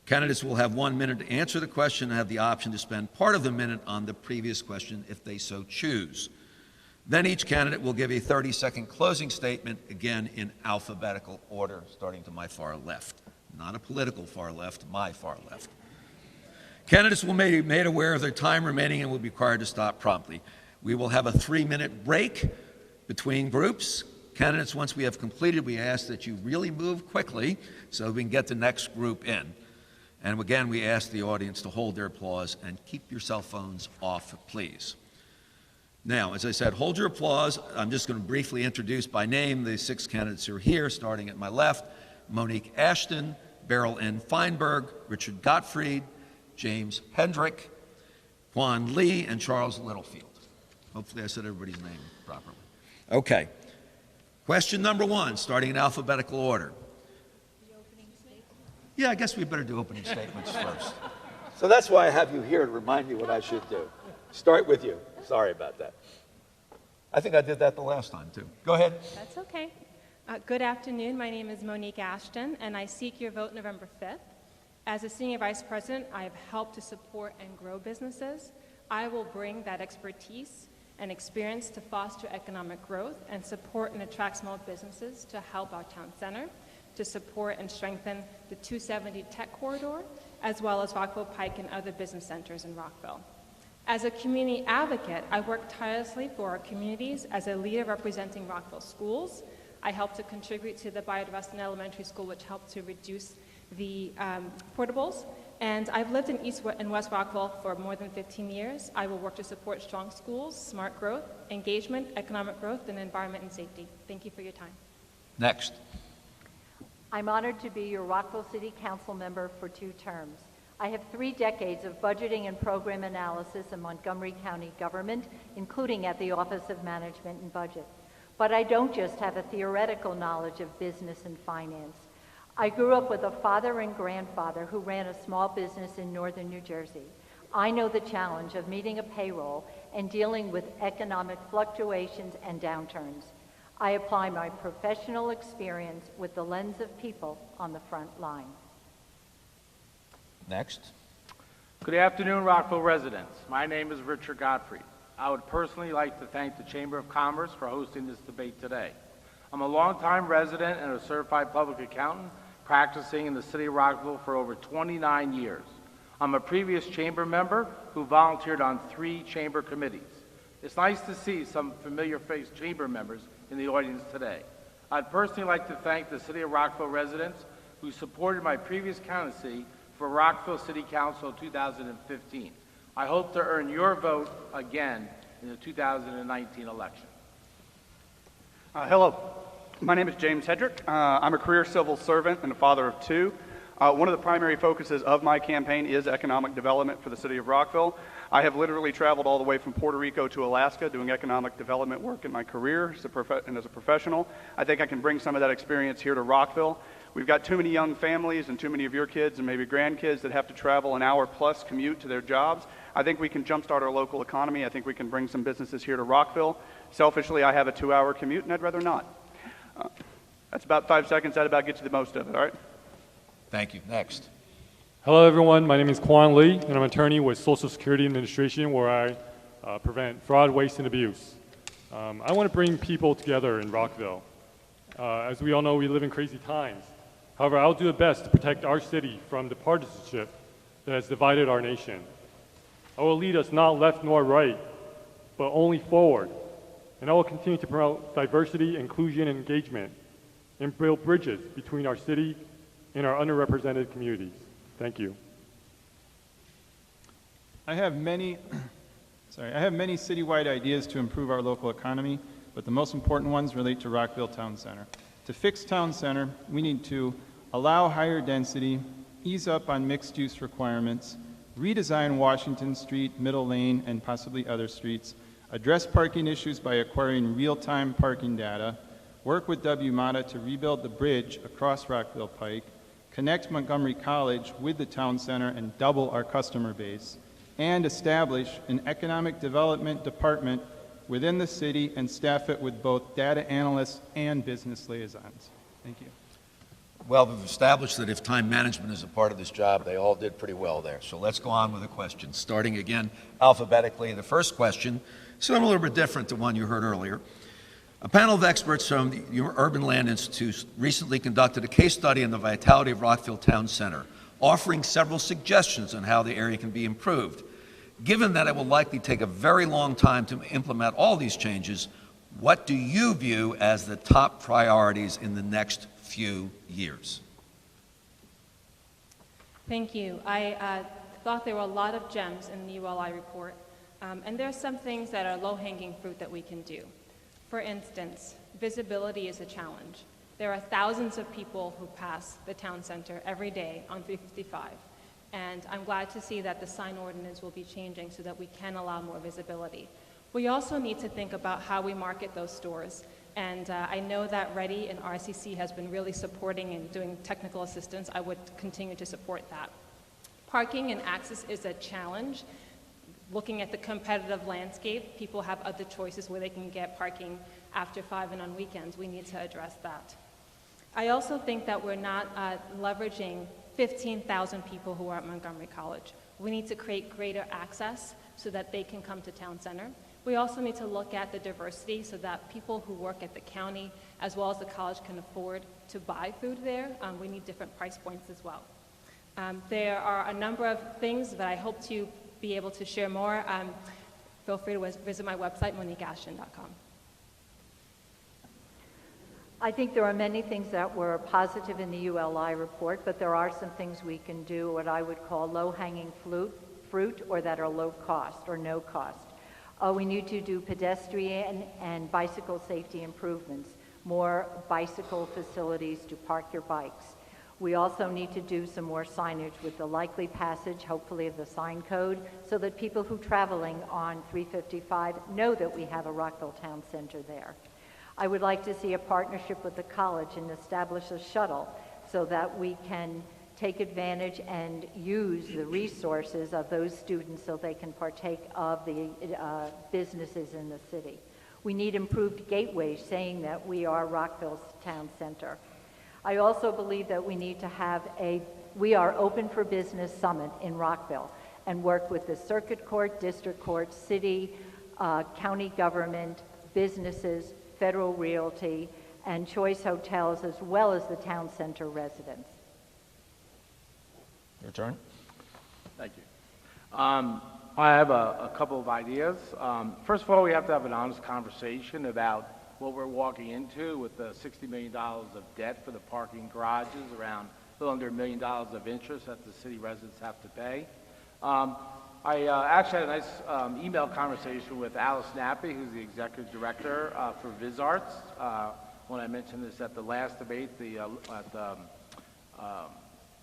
Candidates will have 1 minute to answer the question and have the option to spend part of the minute on the previous question if they so choose. Then each candidate will give a 30-second closing statement, again in alphabetical order, starting to my far left. Not a political far left, my far left. Candidates will be made aware of their time remaining and will be required to stop promptly. We will have a 3-minute break between groups. Candidates, once we have completed, we ask that you really move quickly so we can get the next group in. And again, we ask the audience to hold their applause and keep your cell phones off, please. Now, as I said, hold your applause. I'm just going to briefly introduce by name the 6 candidates who are here, starting at my left: Monique Ashton, Beryl N. Feinberg, Richard Gottfried, James Hendrick, Quan Lee, and Charles Littlefield. Hopefully I said everybody's name properly. Okay. Question number 1, starting in alphabetical order. The opening statement? Yeah, I guess we better do opening statements first. So that's why I have you here to remind me what I should do. Start with you. Sorry about that. I think I did that the last time, too. Go ahead. That's okay. Good afternoon. My name is Monique Ashton, and I seek your vote November 5th. As a Senior Vice President, I have helped to support and grow businesses. I will bring that expertise and experience to foster economic growth and support and attract small businesses to help our town center, to support and strengthen the 270 Tech Corridor, as well as Rockville Pike and other business centers in Rockville. As a community advocate, I work tirelessly for our communities as a leader representing Rockville schools. I help to contribute to the biodiversity elementary school, which helped to reduce the portables. And I've lived in East and West Rockville for more than 15 years. I will work to support strong schools, smart growth, engagement, economic growth, and environment and safety. Thank you for your time. Next. I'm honored to be your Rockville City Council member for 2 terms. I have 3 decades of budgeting and program analysis in Montgomery County government, including at the Office of Management and Budget. But I don't just have a theoretical knowledge of business and finance. I grew up with a father and grandfather who ran a small business in northern New Jersey. I know the challenge of meeting a payroll and dealing with economic fluctuations and downturns. I apply my professional experience with the lens of people on the front line. Next. Good afternoon, Rockville residents. My name is Richard Gottfried. I would personally like to thank the Chamber of Commerce for hosting this debate today. I'm a longtime resident and a certified public accountant practicing in the city of Rockville for over 29 years. I'm a previous chamber member who volunteered on 3 chamber committees. It's nice to see some familiar face chamber members in the audience today. I'd personally like to thank the city of Rockville residents who supported my previous candidacy for Rockville City Council 2015. I hope to earn your vote again in the 2019 election. Hello, my name is James Hedrick. I'm a career civil servant and a father of 2. One of the primary focuses of my campaign is economic development for the city of Rockville. I have literally traveled all the way from Puerto Rico to Alaska doing economic development work in my career and as a professional. I think I can bring some of that experience here to Rockville. We've got too many young families and too many of your kids and maybe grandkids that have to travel an hour plus commute to their jobs. I think we can jumpstart our local economy. I think we can bring some businesses here to Rockville. Selfishly, I have a 2-hour commute and I'd rather not. That's about 5 seconds. That about gets you the most of it, all right? Thank you. Next. Hello, everyone. My name is Quan Lee, and I'm an attorney with Social Security Administration, where I prevent fraud, waste, and abuse. I want to bring people together in Rockville. As we all know, we live in crazy times. However, I'll do the best to protect our city from the partisanship that has divided our nation. I will lead us not left nor right, but only forward. And I will continue to promote diversity, inclusion, and engagement, and build bridges between our city and our underrepresented communities. Thank you. I have many citywide ideas to improve our local economy, but the most important ones relate to Rockville Town Center. To fix Town Center, we need to allow higher density, ease up on mixed-use requirements, redesign Washington Street, Middle Lane, and possibly other streets, address parking issues by acquiring real-time parking data, work with WMATA to rebuild the bridge across Rockville Pike, connect Montgomery College with the Town Center and double our customer base, and establish an economic development department within the city and staff it with both data analysts and business liaisons. Thank you. Well, we've established that if time management is a part of this job, they all did pretty well there. So let's go on with the questions. Starting again alphabetically, the first question is something a little bit different to one you heard earlier. A panel of experts from the Urban Land Institute recently conducted a case study on the vitality of Rockville Town Center, offering several suggestions on how the area can be improved. Given that it will likely take a very long time to implement all these changes, what do you view as the top priorities in the next few years? Thank you. I thought there were a lot of gems in the ULI report, and there are some things that are low-hanging fruit that we can do. For instance, visibility is a challenge. There are thousands of people who pass the town center every day on 355, and I'm glad to see that the sign ordinance will be changing so that we can allow more visibility. We also need to think about how we market those stores, and I know that Ready and RCC has been really supporting and doing technical assistance. I would continue to support that. Parking and access is a challenge. Looking at the competitive landscape, people have other choices where they can get parking after 5 and on weekends. We need to address that. I also think that we're not leveraging 15,000 people who are at Montgomery College. We need to create greater access so that they can come to Town Center. We also need to look at the diversity so that people who work at the county as well as the college can afford to buy food there. We need different price points as well. There are a number of things that I hope to be able to share more. Feel free to visit my website, moniqueashton.com. I think there are many things that were positive in the ULI report, but there are some things we can do, what I would call low-hanging fruit, or that are low cost or no cost. We need to do pedestrian and bicycle safety improvements, more bicycle facilities to park your bikes. We also need to do some more signage with the likely passage, hopefully, of the sign code, so that people who are traveling on 355 know that we have a Rockville Town Center there. I would like to see a partnership with the college and establish a shuttle so that we can take advantage and use the resources of those students so they can partake of the businesses in the city. We need improved gateways saying that we are Rockville's Town Center. I also believe that we need to have We Are Open for Business Summit in Rockville and work with the Circuit Court, District Court, City, County Government, businesses, Federal Realty, and Choice Hotels, as well as the Town Center residents. Your turn. Thank you. I have a couple of ideas. First of all, we have to have an honest conversation about what we're walking into with the $60 million of debt for the parking garages, around a little under $1 million of interest that the city residents have to pay. I actually had a nice email conversation with Alice Nappy, who's the executive director for VisArts. When I mentioned this at the last debate, at the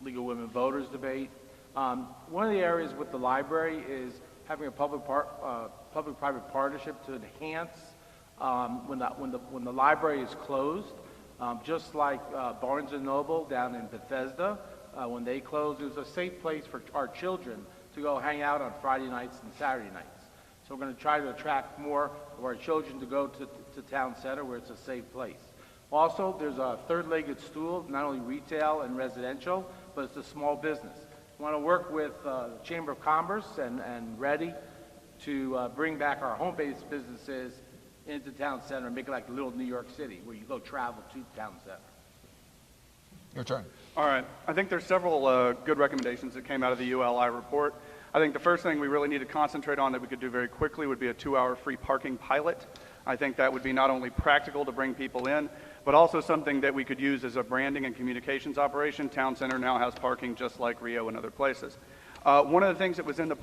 League of Women Voters debate. One of the areas with the library is having a public-private partnership to enhance when the library is closed, just like Barnes & Noble down in Bethesda, when they closed, it was a safe place for our children to go hang out on Friday nights and Saturday nights. So we're going to try to attract more of our children to go to Town Center where it's a safe place. Also, there's a third-legged stool, not only retail and residential, but it's a small business. We want to work with the Chamber of Commerce and Ready to bring back our home-based businesses into Town Center and make it like a little New York City where you go travel to Town Center. Your turn. All right. I think there's several good recommendations that came out of the ULI report. I think the first thing we really need to concentrate on that we could do very quickly would be a 2-hour free parking pilot. I think that would be not only practical to bring people in, but also something that we could use as a branding and communications operation. Town Center now has parking just like Rio and other places. One of the things that was in the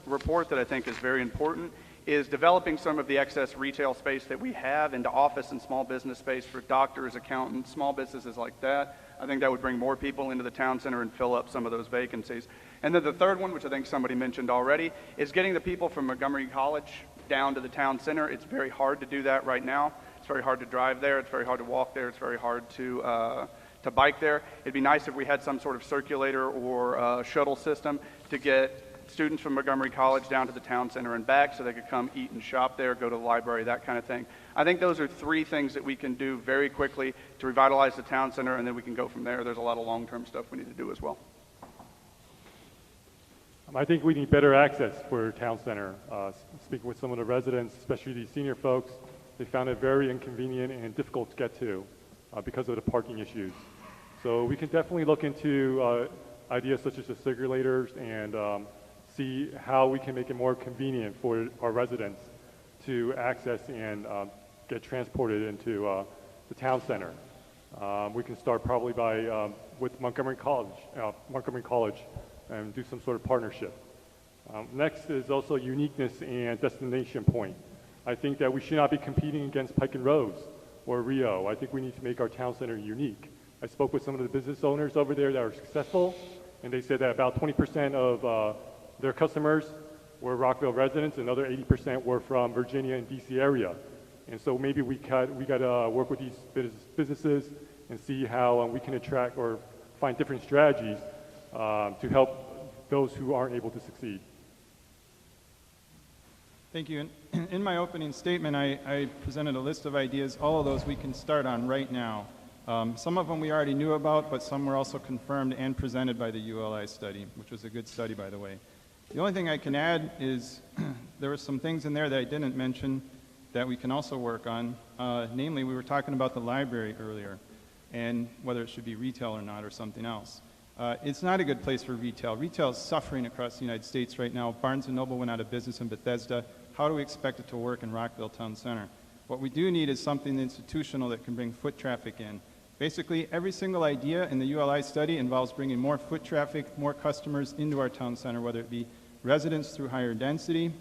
report that I think is very important is developing some of the excess retail space that we have into office and small business space for doctors, accountants, small businesses like that. I think that would bring more people into the town center and fill up some of those vacancies. And then the third one, which I think somebody mentioned already, is getting the people from Montgomery College down to the town center. It's very hard to do that right now. It's very hard to drive there. It's very hard to walk there. It's very hard to bike there. It'd be nice if we had some sort of circulator or shuttle system to get students from Montgomery College down to the town center and back so they could come eat and shop there, go to the library, that kind of thing. I think those are 3 things that we can do very quickly to revitalize the town center, and then we can go from there. There's a lot of long-term stuff we need to do as well. I think we need better access for town center. Speaking with some of the residents, especially these senior folks, they found it very inconvenient and difficult to get to because of the parking issues. So we can definitely look into ideas such as the circulators and see how we can make it more convenient for our residents to access and get transported into the town center. We can start probably by with Montgomery College, and do some sort of partnership. Next is also uniqueness and destination point. I think that we should not be competing against Pike and Rose or Rio. I think we need to make our town center unique. I spoke with some of the business owners over there that are successful, and they said that about 20% of their customers were Rockville residents, and another 80% were from Virginia and DC area. And so maybe we got to work with these businesses and see how we can attract or find different strategies to help those who aren't able to succeed. Thank you. In my opening statement, I presented a list of ideas. All of those we can start on right now. Some of them we already knew about, but some were also confirmed and presented by the ULI study, which was a good study, by the way. The only thing I can add is there were some things in there that I didn't mention that we can also work on. Namely, we were talking about the library earlier and whether it should be retail or not or something else. It's not a good place for retail. Retail is suffering across the United States right now. Barnes & Noble went out of business in Bethesda. How do we expect it to work in Rockville Town Center? What we do need is something institutional that can bring foot traffic in. Basically, every single idea in the ULI study involves bringing more foot traffic, more customers into our town center, whether it be residents through higher density,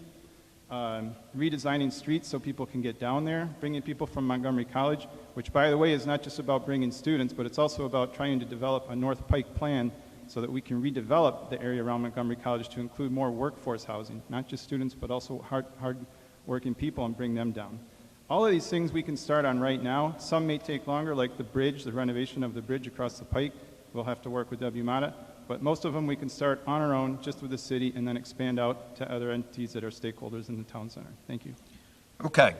redesigning streets so people can get down there, bringing people from Montgomery College, which, by the way, is not just about bringing students, but it's also about trying to develop a North Pike plan so that we can redevelop the area around Montgomery College to include more workforce housing, not just students, but also hard-working people, and bring them down. All of these things we can start on right now. Some may take longer, like the bridge, the renovation of the bridge across the Pike. We'll have to work with WMATA. But most of them we can start on our own, just with the city, and then expand out to other entities that are stakeholders in the town center. Thank you. Okay.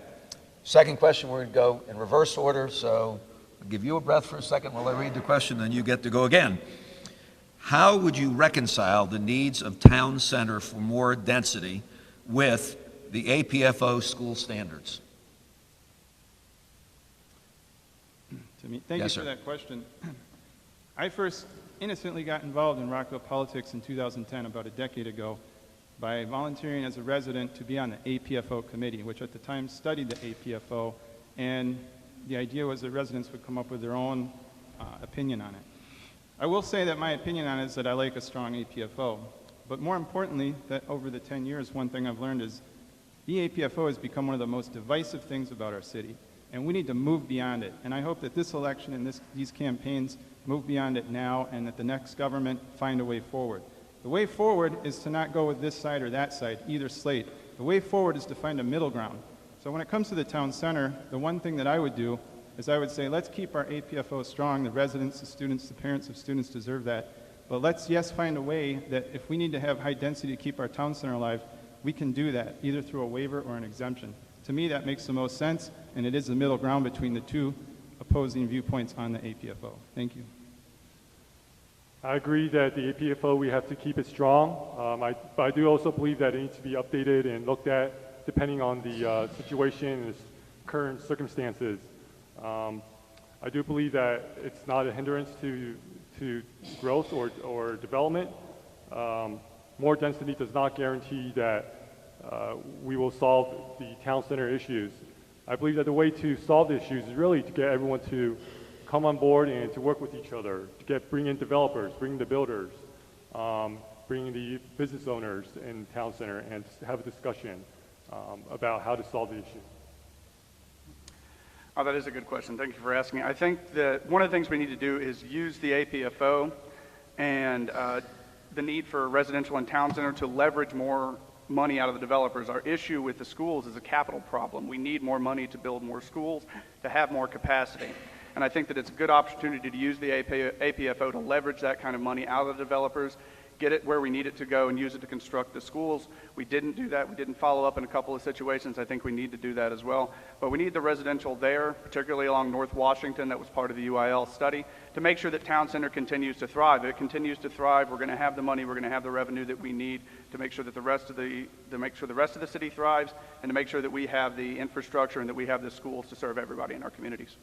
Second question, we're going to go in reverse order, so I'll give you a breath for a second while I read the question, then you get to go again. How would you reconcile the needs of town center for more density with the APFO school standards? Thank you for that question. I first innocently got involved in Rockville politics in 2010, about a decade ago, by volunteering as a resident to be on the APFO committee, which at the time studied the APFO, and the idea was that residents would come up with their own opinion on it. I will say that my opinion on it is that I like a strong APFO, but more importantly, that over the 10 years, one thing I've learned is the APFO has become one of the most divisive things about our city, and we need to move beyond it. And I hope that this election and these campaigns move beyond it now, and that the next government find a way forward. The way forward is to not go with this side or that side, either slate. The way forward is to find a middle ground. So when it comes to the town center, the one thing that I would do is I would say, let's keep our APFO strong. The residents, the students, the parents of students deserve that. But let's, yes, find a way that if we need to have high density to keep our town center alive, we can do that, either through a waiver or an exemption. To me, that makes the most sense, and it is the middle ground between the two opposing viewpoints on the APFO. Thank you. I agree that the APFO, we have to keep it strong. But I do also believe that it needs to be updated and looked at depending on the situation and its current circumstances. I do believe that it's not a hindrance to to growth or development. More density does not guarantee that we will solve the town center issues. I believe that the way to solve the issues is really to get everyone to come on board and to work with each other, to bring in developers, bring the builders, bring the business owners in town center, and have a discussion about how to solve the issue. Oh, that is a good question. Thank you for asking. I think that one of the things we need to do is use the APFO and the need for residential and town center to leverage more money out of the developers. Our issue with the schools is a capital problem. We need more money to build more schools, to have more capacity. And I think that it's a good opportunity to use the APFO to leverage that kind of money out of the developers, get it where we need it to go, and use it to construct the schools. We didn't do that. We didn't follow up in a couple of situations. I think we need to do that as well. But we need the residential there, particularly along North Washington, that was part of the UIL study, to make sure that town center continues to thrive. If it continues to thrive, we're going to have the money, we're going to have the revenue that we need to make sure that the rest of the city thrives, and to make sure that we have the infrastructure and that we have the schools to serve everybody in our communities.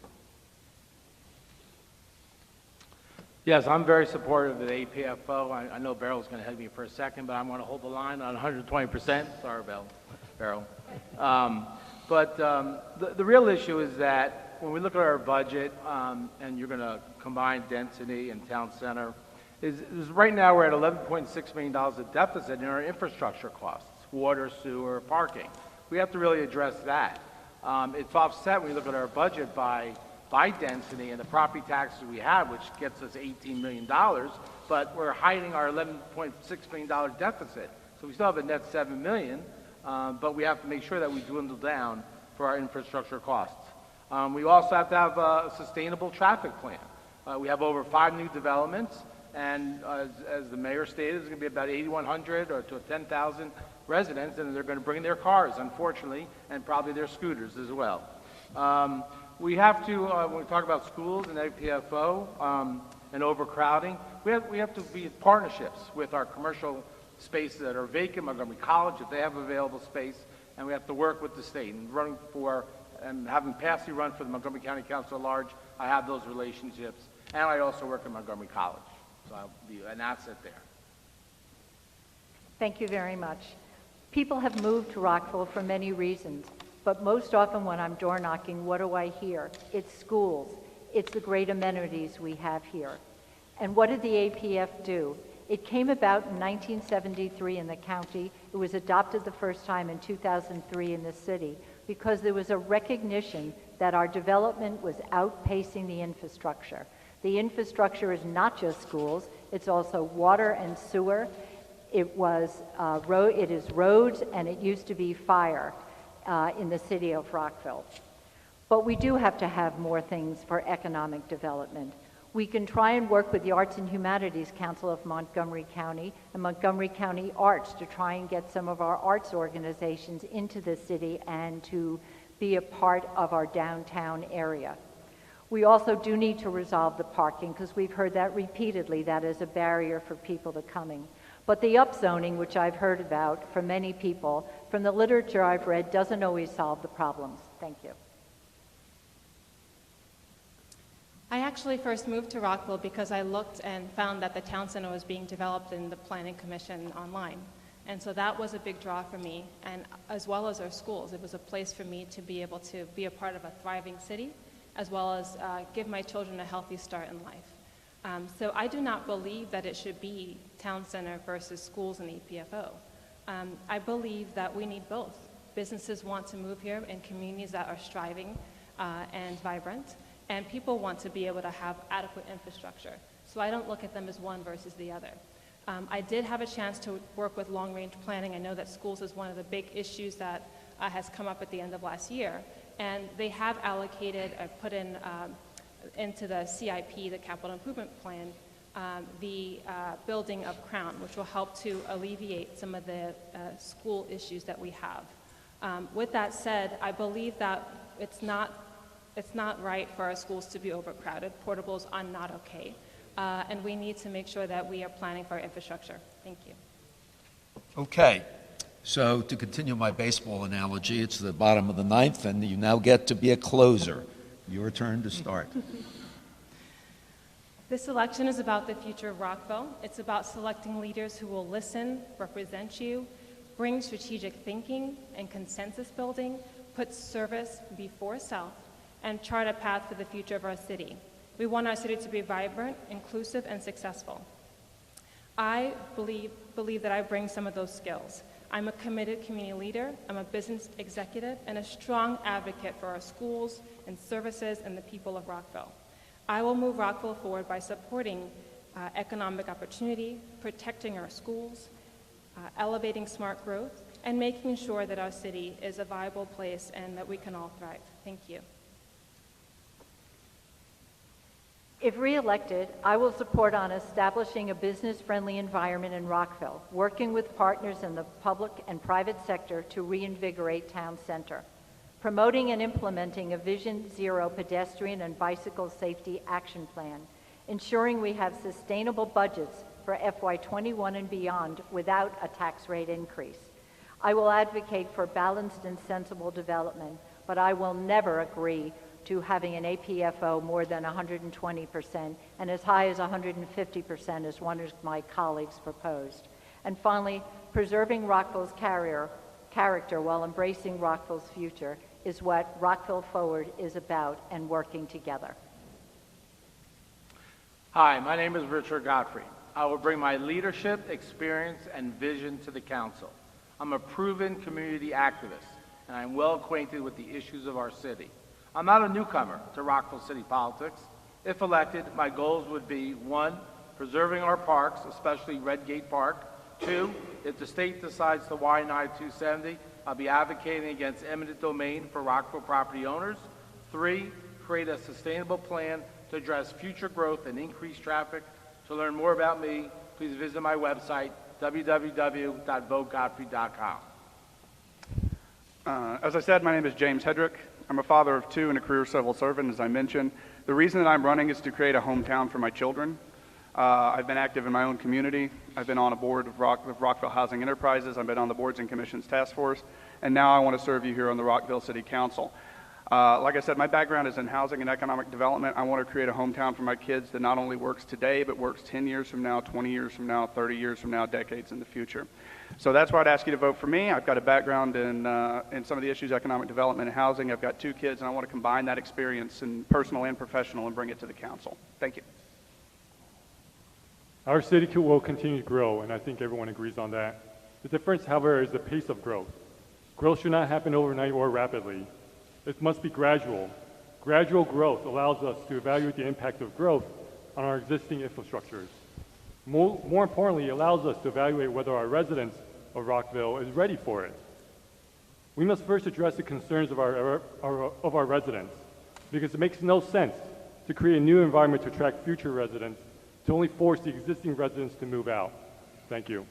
Yes, I'm very supportive of the APFO. I know Beryl's going to head me for a second, but I'm going to hold the line on 120%. Sorry, Beryl. The real issue is that when we look at our budget, and you're going to combine density and town center, is right now we're at $11.6 million of deficit in our infrastructure costs, water, sewer, parking. We have to really address that. It's offset when you look at our budget by density and the property taxes we have, which gets us $18 million, but we're hiding our $11.6 million deficit. So we still have a net $7 million, but we have to make sure that we dwindle down for our infrastructure costs. We also have to have a sustainable traffic plan. We have over 5 new developments, and as the mayor stated, it's going to be about 8,100 or to 10,000 residents, and they're going to bring their cars, unfortunately, and probably their scooters as well. We have to, when we talk about schools and APFO and overcrowding, we have to be in partnerships with our commercial spaces that are vacant, Montgomery College, if they have available space, and we have to work with the state. And having passed the run for the Montgomery County Council at Large, I have those relationships, and I also work at Montgomery College, so I'll be an asset there. Thank you very much. People have moved to Rockville for many reasons. But most often when I'm door knocking, what do I hear? It's schools. It's the great amenities we have here. And what did the APF do? It came about in 1973 in the county. It was adopted the first time in 2003 in the city because there was a recognition that our development was outpacing the infrastructure. The infrastructure is not just schools, it's also water and sewer. It is roads, and it used to be fire. In the city of Rockville. But we do have to have more things for economic development. We can try and work with the Arts and Humanities Council of Montgomery County and Montgomery County Arts to try and get some of our arts organizations into the city and to be a part of our downtown area. We also do need to resolve the parking because we've heard that repeatedly. That is a barrier for people to coming. But the upzoning, which I've heard about from many people, from the literature I've read, doesn't always solve the problems. Thank you. I actually first moved to Rockville because I looked and found that the town center was being developed in the Planning Commission online. And so that was a big draw for me, and as well as our schools. It was a place for me to be able to be a part of a thriving city, as well as give my children a healthy start in life. So I do not believe that it should be town center versus schools and APFO. I believe that we need both. Businesses want to move here in communities that are striving and vibrant, and people want to be able to have adequate infrastructure. So I don't look at them as one versus the other. I did have a chance to work with long-range planning. I know that schools is one of the big issues that has come up at the end of last year, and they have allocated or put in into the CIP, the Capital Improvement Plan, the building of Crown, which will help to alleviate some of the school issues that we have. With that said, I believe that it's not right for our schools to be overcrowded. Portables are not okay. And we need to make sure that we are planning for our infrastructure. Thank you. Okay. So to continue my baseball analogy, it's the bottom of the ninth, and you now get to be a closer. Your turn to start. This election is about the future of Rockville. It's about selecting leaders who will listen, represent you, bring strategic thinking and consensus building, put service before self, and chart a path for the future of our city. We want our city to be vibrant, inclusive, and successful. I believe that I bring some of those skills. I'm a committed community leader, I'm a business executive, and a strong advocate for our schools and services and the people of Rockville. I will move Rockville forward by supporting economic opportunity, protecting our schools, elevating smart growth, and making sure that our city is a viable place and that we can all thrive. Thank you. If re-elected, I will support on establishing a business-friendly environment in Rockville, working with partners in the public and private sector to reinvigorate town center, promoting and implementing a Vision Zero pedestrian and bicycle safety action plan, ensuring we have sustainable budgets for FY21 and beyond without a tax rate increase. I will advocate for balanced and sensible development, but I will never agree to having an APFO more than 120% and as high as 150% as one of my colleagues proposed. And finally, preserving Rockville's character while embracing Rockville's future is what Rockville Forward is about, and working together. Hi, my name is Richard Godfrey. I will bring my leadership, experience, and vision to the council. I'm a proven community activist, and I'm well acquainted with the issues of our city. I'm not a newcomer to Rockville city politics. If elected, my goals would be: 1, preserving our parks, especially Red Gate Park. 2, if the state decides to widen I-270, I'll be advocating against eminent domain for Rockville property owners. 3, create a sustainable plan to address future growth and increase traffic. To learn more about me, please visit my website, www.votegodfrey.com. As I said, my name is James Hedrick. I'm a father of 2 and a career civil servant, as I mentioned. The reason that I'm running is to create a hometown for my children. I've been active in my own community. I've been on a board of Rockville Housing Enterprises. I've been on the Boards and Commissions Task Force. And now I want to serve you here on the Rockville City Council. Like I said, my background is in housing and economic development. I want to create a hometown for my kids that not only works today, but works 10 years from now, 20 years from now, 30 years from now, decades in the future. So that's why I'd ask you to vote for me. I've got a background in some of the issues, economic development and housing. I've got 2 kids, and I want to combine that experience in personal and professional and bring it to the council. Thank you. Our city will continue to grow, and I think everyone agrees on that. The difference, however, is the pace of growth. Growth should not happen overnight or rapidly. It must be gradual. Gradual growth allows us to evaluate the impact of growth on our existing infrastructures. More importantly, it allows us to evaluate whether our residents of Rockville is ready for it. We must first address the concerns of our residents, because it makes no sense to create a new environment to attract future residents to only force the existing residents to move out. Thank you.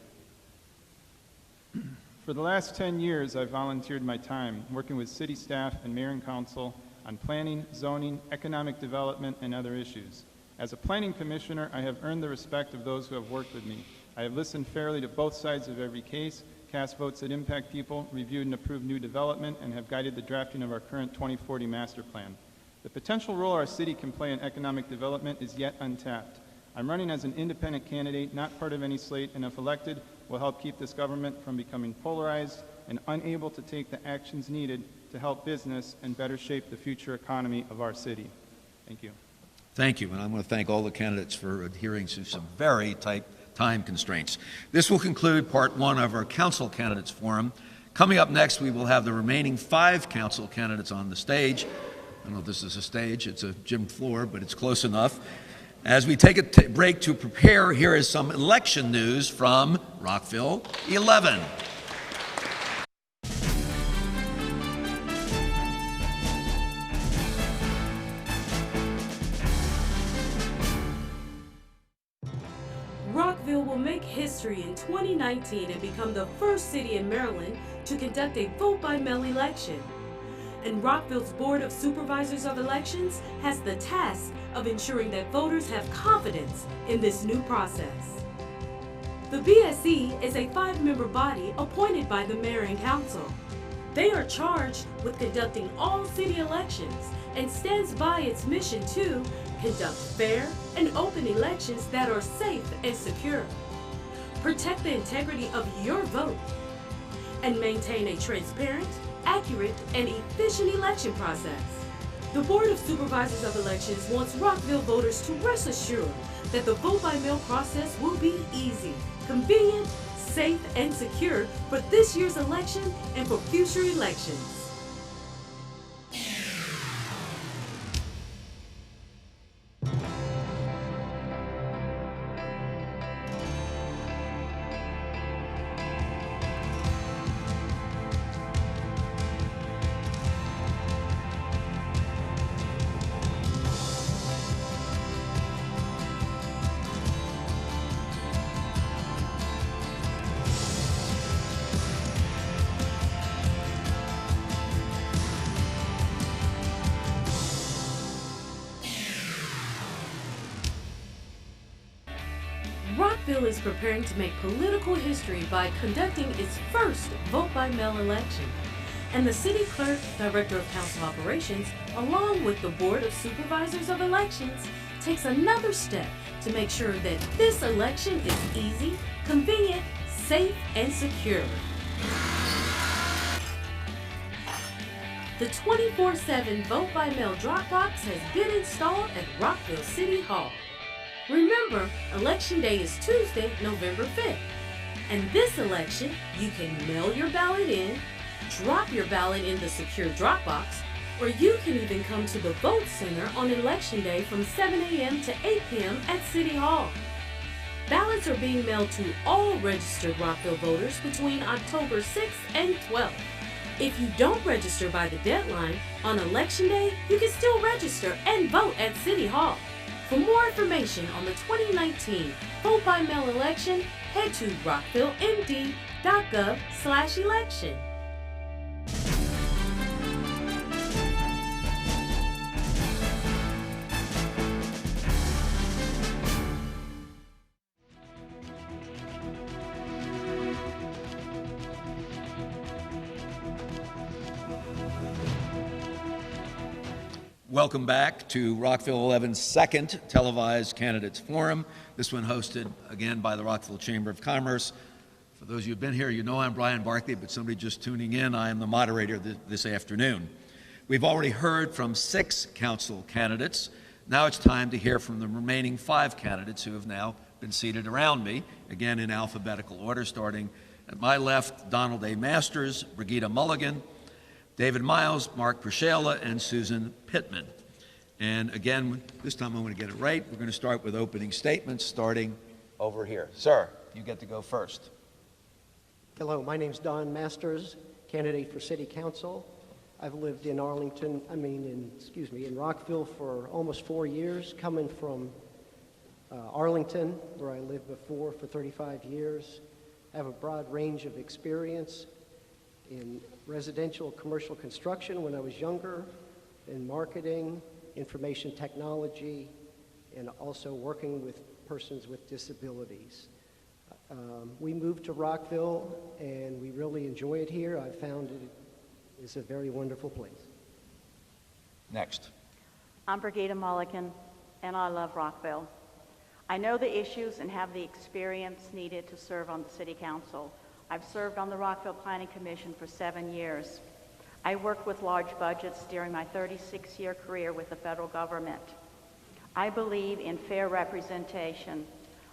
For the last 10 years, I've volunteered my time working with city staff and mayor and council on planning, zoning, economic development, and other issues. As a planning commissioner, I have earned the respect of those who have worked with me. I have listened fairly to both sides of every case, cast votes that impact people, reviewed and approved new development, and have guided the drafting of our current 2040 master plan. The potential role our city can play in economic development is yet untapped. I'm running as an independent candidate, not part of any slate, and if elected, will help keep this government from becoming polarized and unable to take the actions needed to help business and better shape the future economy of our city. Thank you. Thank you, and I want to thank all the candidates for adhering to some very tight time constraints. This will conclude part 1 of our council candidates forum. Coming up next, we will have the remaining 5 council candidates on the stage. I don't know if this is a stage, it's a gym floor, but it's close enough. As we take a break to prepare, here is some election news from Rockville 11. Rockville will make history in 2019 and become the first city in Maryland to conduct a vote-by-mail election. And Rockville's Board of Supervisors of Elections has the task of ensuring that voters have confidence in this new process. The BSE is a 5-member body appointed by the Mayor and Council. They are charged with conducting all city elections and stands by its mission to conduct fair and open elections that are safe and secure, protect the integrity of your vote, and maintain a transparent, accurate, and efficient election process. The Board of Supervisors of Elections wants Rockville voters to rest assured that the vote-by-mail process will be easy, convenient, safe, and secure for this year's election and for future elections. Rockville is preparing to make political history by conducting its first vote-by-mail election. And the City Clerk, Director of Council Operations, along with the Board of Supervisors of Elections, takes another step to make sure that this election is easy, convenient, safe, and secure. The 24/7 vote-by-mail drop box has been installed at Rockville City Hall. Remember, Election Day is Tuesday, November 5th. And this election, you can mail your ballot in, drop your ballot in the secure drop box, or you can even come to the Vote Center on Election Day from 7 a.m. to 8 p.m. at City Hall. Ballots are being mailed to all registered Rockville voters between October 6th and 12th. If you don't register by the deadline, on Election Day, you can still register and vote at City Hall. For more information on the 2019 vote-by-mail election, head to rockvillemd.gov/election. Welcome back to Rockville 11's second televised candidates forum. This one hosted again by the Rockville Chamber of Commerce. For those of you who've been here, you know I'm Brian Barkley, but somebody just tuning in, I am the moderator this afternoon. We've already heard from 6 council candidates. Now it's time to hear from the remaining 5 candidates who have now been seated around me, again in alphabetical order, starting at my left, Donald A. Masters, Brigida Mulligan, David Miles, Mark Priscilla, and Susan Pittman. And again, this time I'm going to get it right. We're going to start with opening statements, starting over here. Sir, you get to go first. Hello, my name's Don Masters, candidate for City Council. I've lived in in Rockville for almost 4 years, coming from Arlington, where I lived before for 35 years. I have a broad range of experience in residential commercial construction when I was younger, in marketing, information technology, and also working with persons with disabilities. We moved to Rockville and we really enjoy it here. I found it is a very wonderful place. Next. I'm Brigida Mulligan and I love Rockville. I know the issues and have the experience needed to serve on the City Council. I've served on the Rockville Planning Commission for 7 years. I worked with large budgets during my 36-year career with the federal government. I believe in fair representation.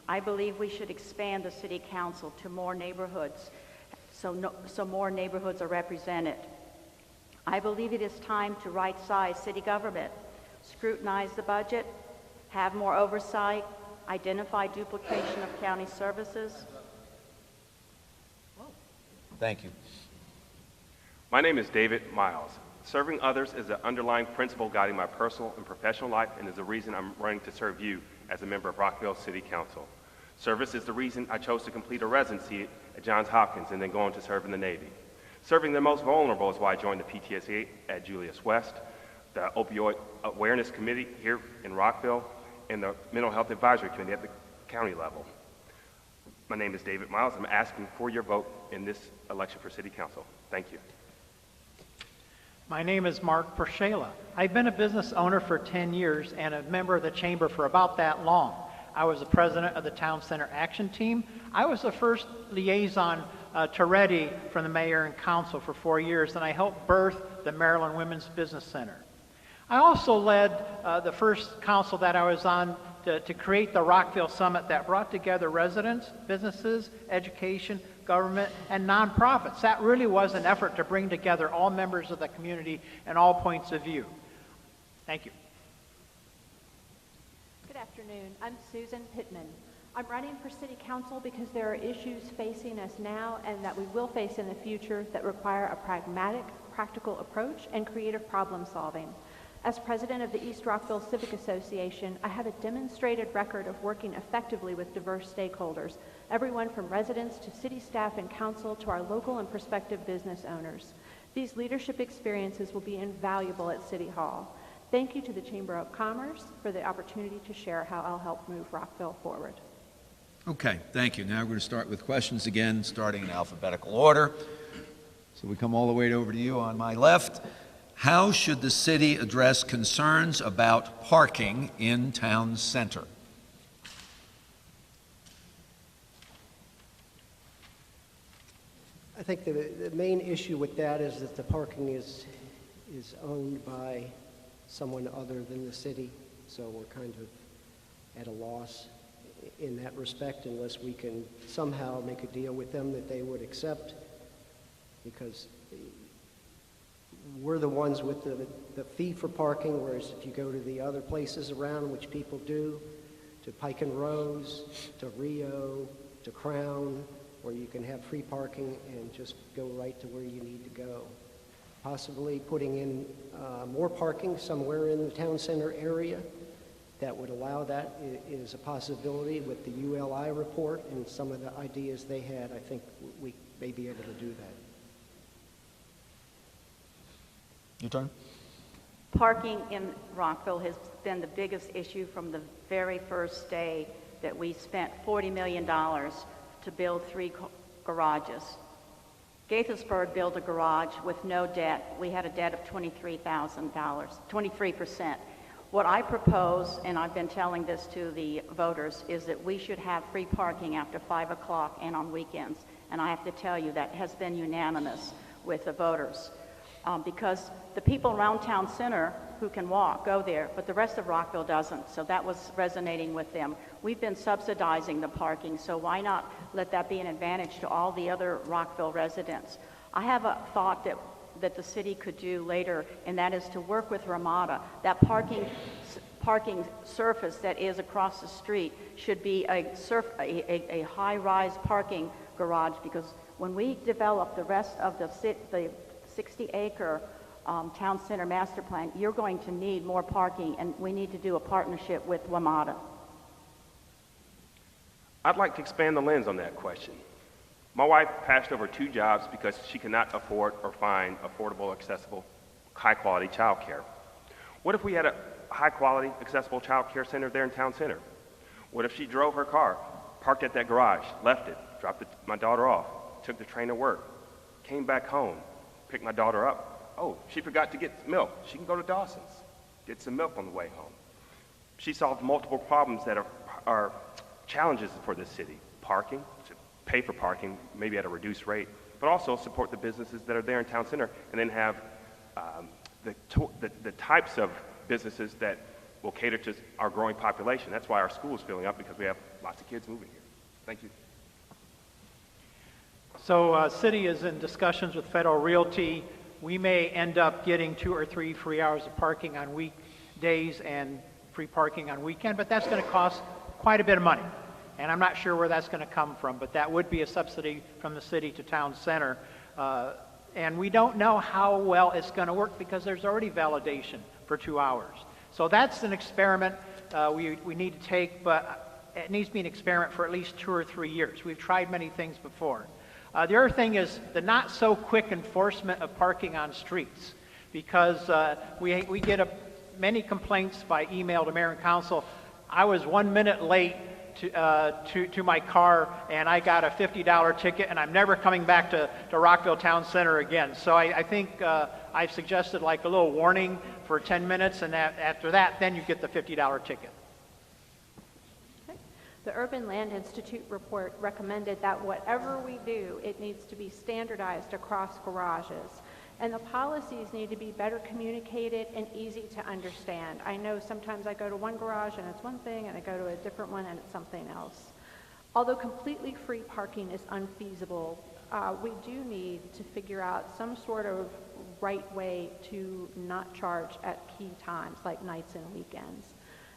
I believe we should expand the City Council to more neighborhoods so more neighborhoods are represented. I believe it is time to right-size city government, scrutinize the budget, have more oversight, identify duplication of county services. Thank you. My name is David Miles. Serving others is the underlying principle guiding my personal and professional life and is the reason I'm running to serve you as a member of Rockville City Council. Service is the reason I chose to complete a residency at Johns Hopkins and then go on to serve in the Navy. Serving the most vulnerable is why I joined the PTSA at Julius West, the Opioid Awareness Committee here in Rockville, and the Mental Health Advisory Committee at the county level. My name is David Miles. I'm asking for your vote in this election for City Council. Thank you. My name is Mark Pershela. I've been a business owner for 10 years and a member of the chamber for about that long. I was the president of the Town Center Action Team. I was the first liaison to Reddy from the mayor and council for 4 years, and I helped birth the Maryland Women's Business Center. I also led the first council that I was on to create the Rockville Summit that brought together residents, businesses, education, government, and nonprofits. That really was an effort to bring together all members of the community and all points of view. Thank you. Good afternoon. I'm Susan Pittman. I'm running for City Council because there are issues facing us now and that we will face in the future that require a pragmatic, practical approach and creative problem solving. As president of the East Rockville Civic Association, I have a demonstrated record of working effectively with diverse stakeholders, everyone from residents to city staff and council to our local and prospective business owners. These leadership experiences will be invaluable at City Hall. Thank you to the Chamber of Commerce for the opportunity to share how I'll help move Rockville forward. Okay, thank you. Now we're going to start with questions again, starting in alphabetical order. So we come all the way over to you on my left. How should the city address concerns about parking in town center? I think the main issue with that is that the parking is owned by someone other than the city, so we're kind of at a loss in that respect unless we can somehow make a deal with them that they would accept, because we're the ones with the fee for parking, whereas if you go to the other places around, which people do, to Pike and Rose, to Rio, to Crown, where you can have free parking and just go right to where you need to go. Possibly putting in more parking somewhere in the town center area that would allow that is a possibility. With the ULI report and some of the ideas they had, I think we may be able to do that. Your turn. Parking in Rockville has been the biggest issue from the very first day that we spent $40 million to build 3 garages. Gaithersburg built a garage with no debt. We had a debt of $23,000, 23%. What I propose, and I've been telling this to the voters, is that we should have free parking after 5 o'clock and on weekends. And I have to tell you that has been unanimous with the voters. Because the people around town center who can walk go there, but the rest of Rockville doesn't, so that was resonating with them. We've been subsidizing the parking, so why not let that be an advantage to all the other Rockville residents? I have a thought that the city could do later, and that is to work with Ramada. That parking surface that is across the street should be a high-rise parking garage, because when we develop the rest of the 60-acre town center master plan, you're going to need more parking, and we need to do a partnership with WMATA. I'd like to expand the lens on that question. My wife passed over 2 jobs because she could not afford or find affordable, accessible, high-quality child care. What if we had a high-quality, accessible child care center there in town center? What if she drove her car, parked at that garage, left it, dropped my daughter off, took the train to work, came back home, picked my daughter up. Oh, she forgot to get milk. She can go to Dawson's, get some milk on the way home. She solved multiple problems that are challenges for this city. Parking, to pay for parking, maybe at a reduced rate, but also support the businesses that are there in town center, and then have the types of businesses that will cater to our growing population. That's why our school is filling up, because we have lots of kids moving here. Thank you. So city is in discussions with Federal Realty. We may end up getting 2 or 3 free hours of parking on weekdays and free parking on weekend, but that's going to cost quite a bit of money. And I'm not sure where that's going to come from, but that would be a subsidy from the city to town center. And we don't know how well it's going to work because there's already validation for 2 hours. So that's an experiment we need to take, but it needs to be an experiment for at least 2 or 3 years. We've tried many things before. The other thing is the not so quick enforcement of parking on streets, because we get many complaints by email to mayor and council. I was 1 minute late to my car, and I got a $50 ticket, and I'm never coming back to Rockville Town Center again. So I think I've suggested like a little warning for 10 minutes, and after that, then you get the $50 ticket. The Urban Land Institute report recommended that whatever we do, it needs to be standardized across garages. And the policies need to be better communicated and easy to understand. I know sometimes I go to one garage and it's one thing, and I go to a different one and it's something else. Although completely free parking is unfeasible, we do need to figure out some sort of right way to not charge at key times, like nights and weekends,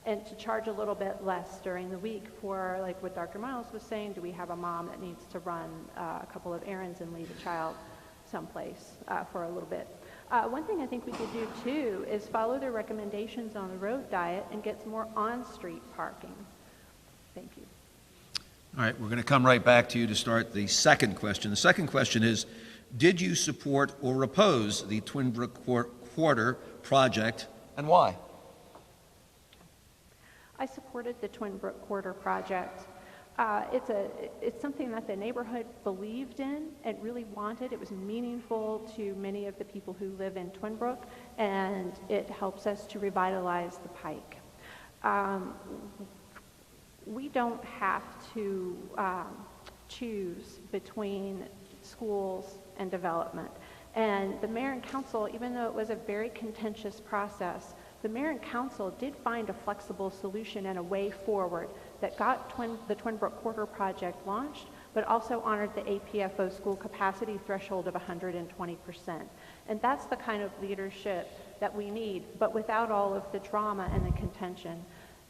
and to charge a little bit less during the week for, like what Dr. Miles was saying, do we have a mom that needs to run a couple of errands and leave a child someplace for a little bit. One thing I think we could do too is follow their recommendations on the road diet and get some more on-street parking. Thank you. All right, we're going to come right back to you to start the second question. The second question is, did you support or oppose the Twin Brook Quarter project, and why? I supported the Twin Brook Quarter project. It's something that the neighborhood believed in and really wanted. It was meaningful to many of the people who live in Twin Brook, and it helps us to revitalize the Pike. We don't have to choose between schools and development. And the mayor and council, even though it was a very contentious process, the mayor and council did find a flexible solution and a way forward that got the Twin Brook Quarter project launched, but also honored the APFO school capacity threshold of 120%. And that's the kind of leadership that we need, but without all of the drama and the contention.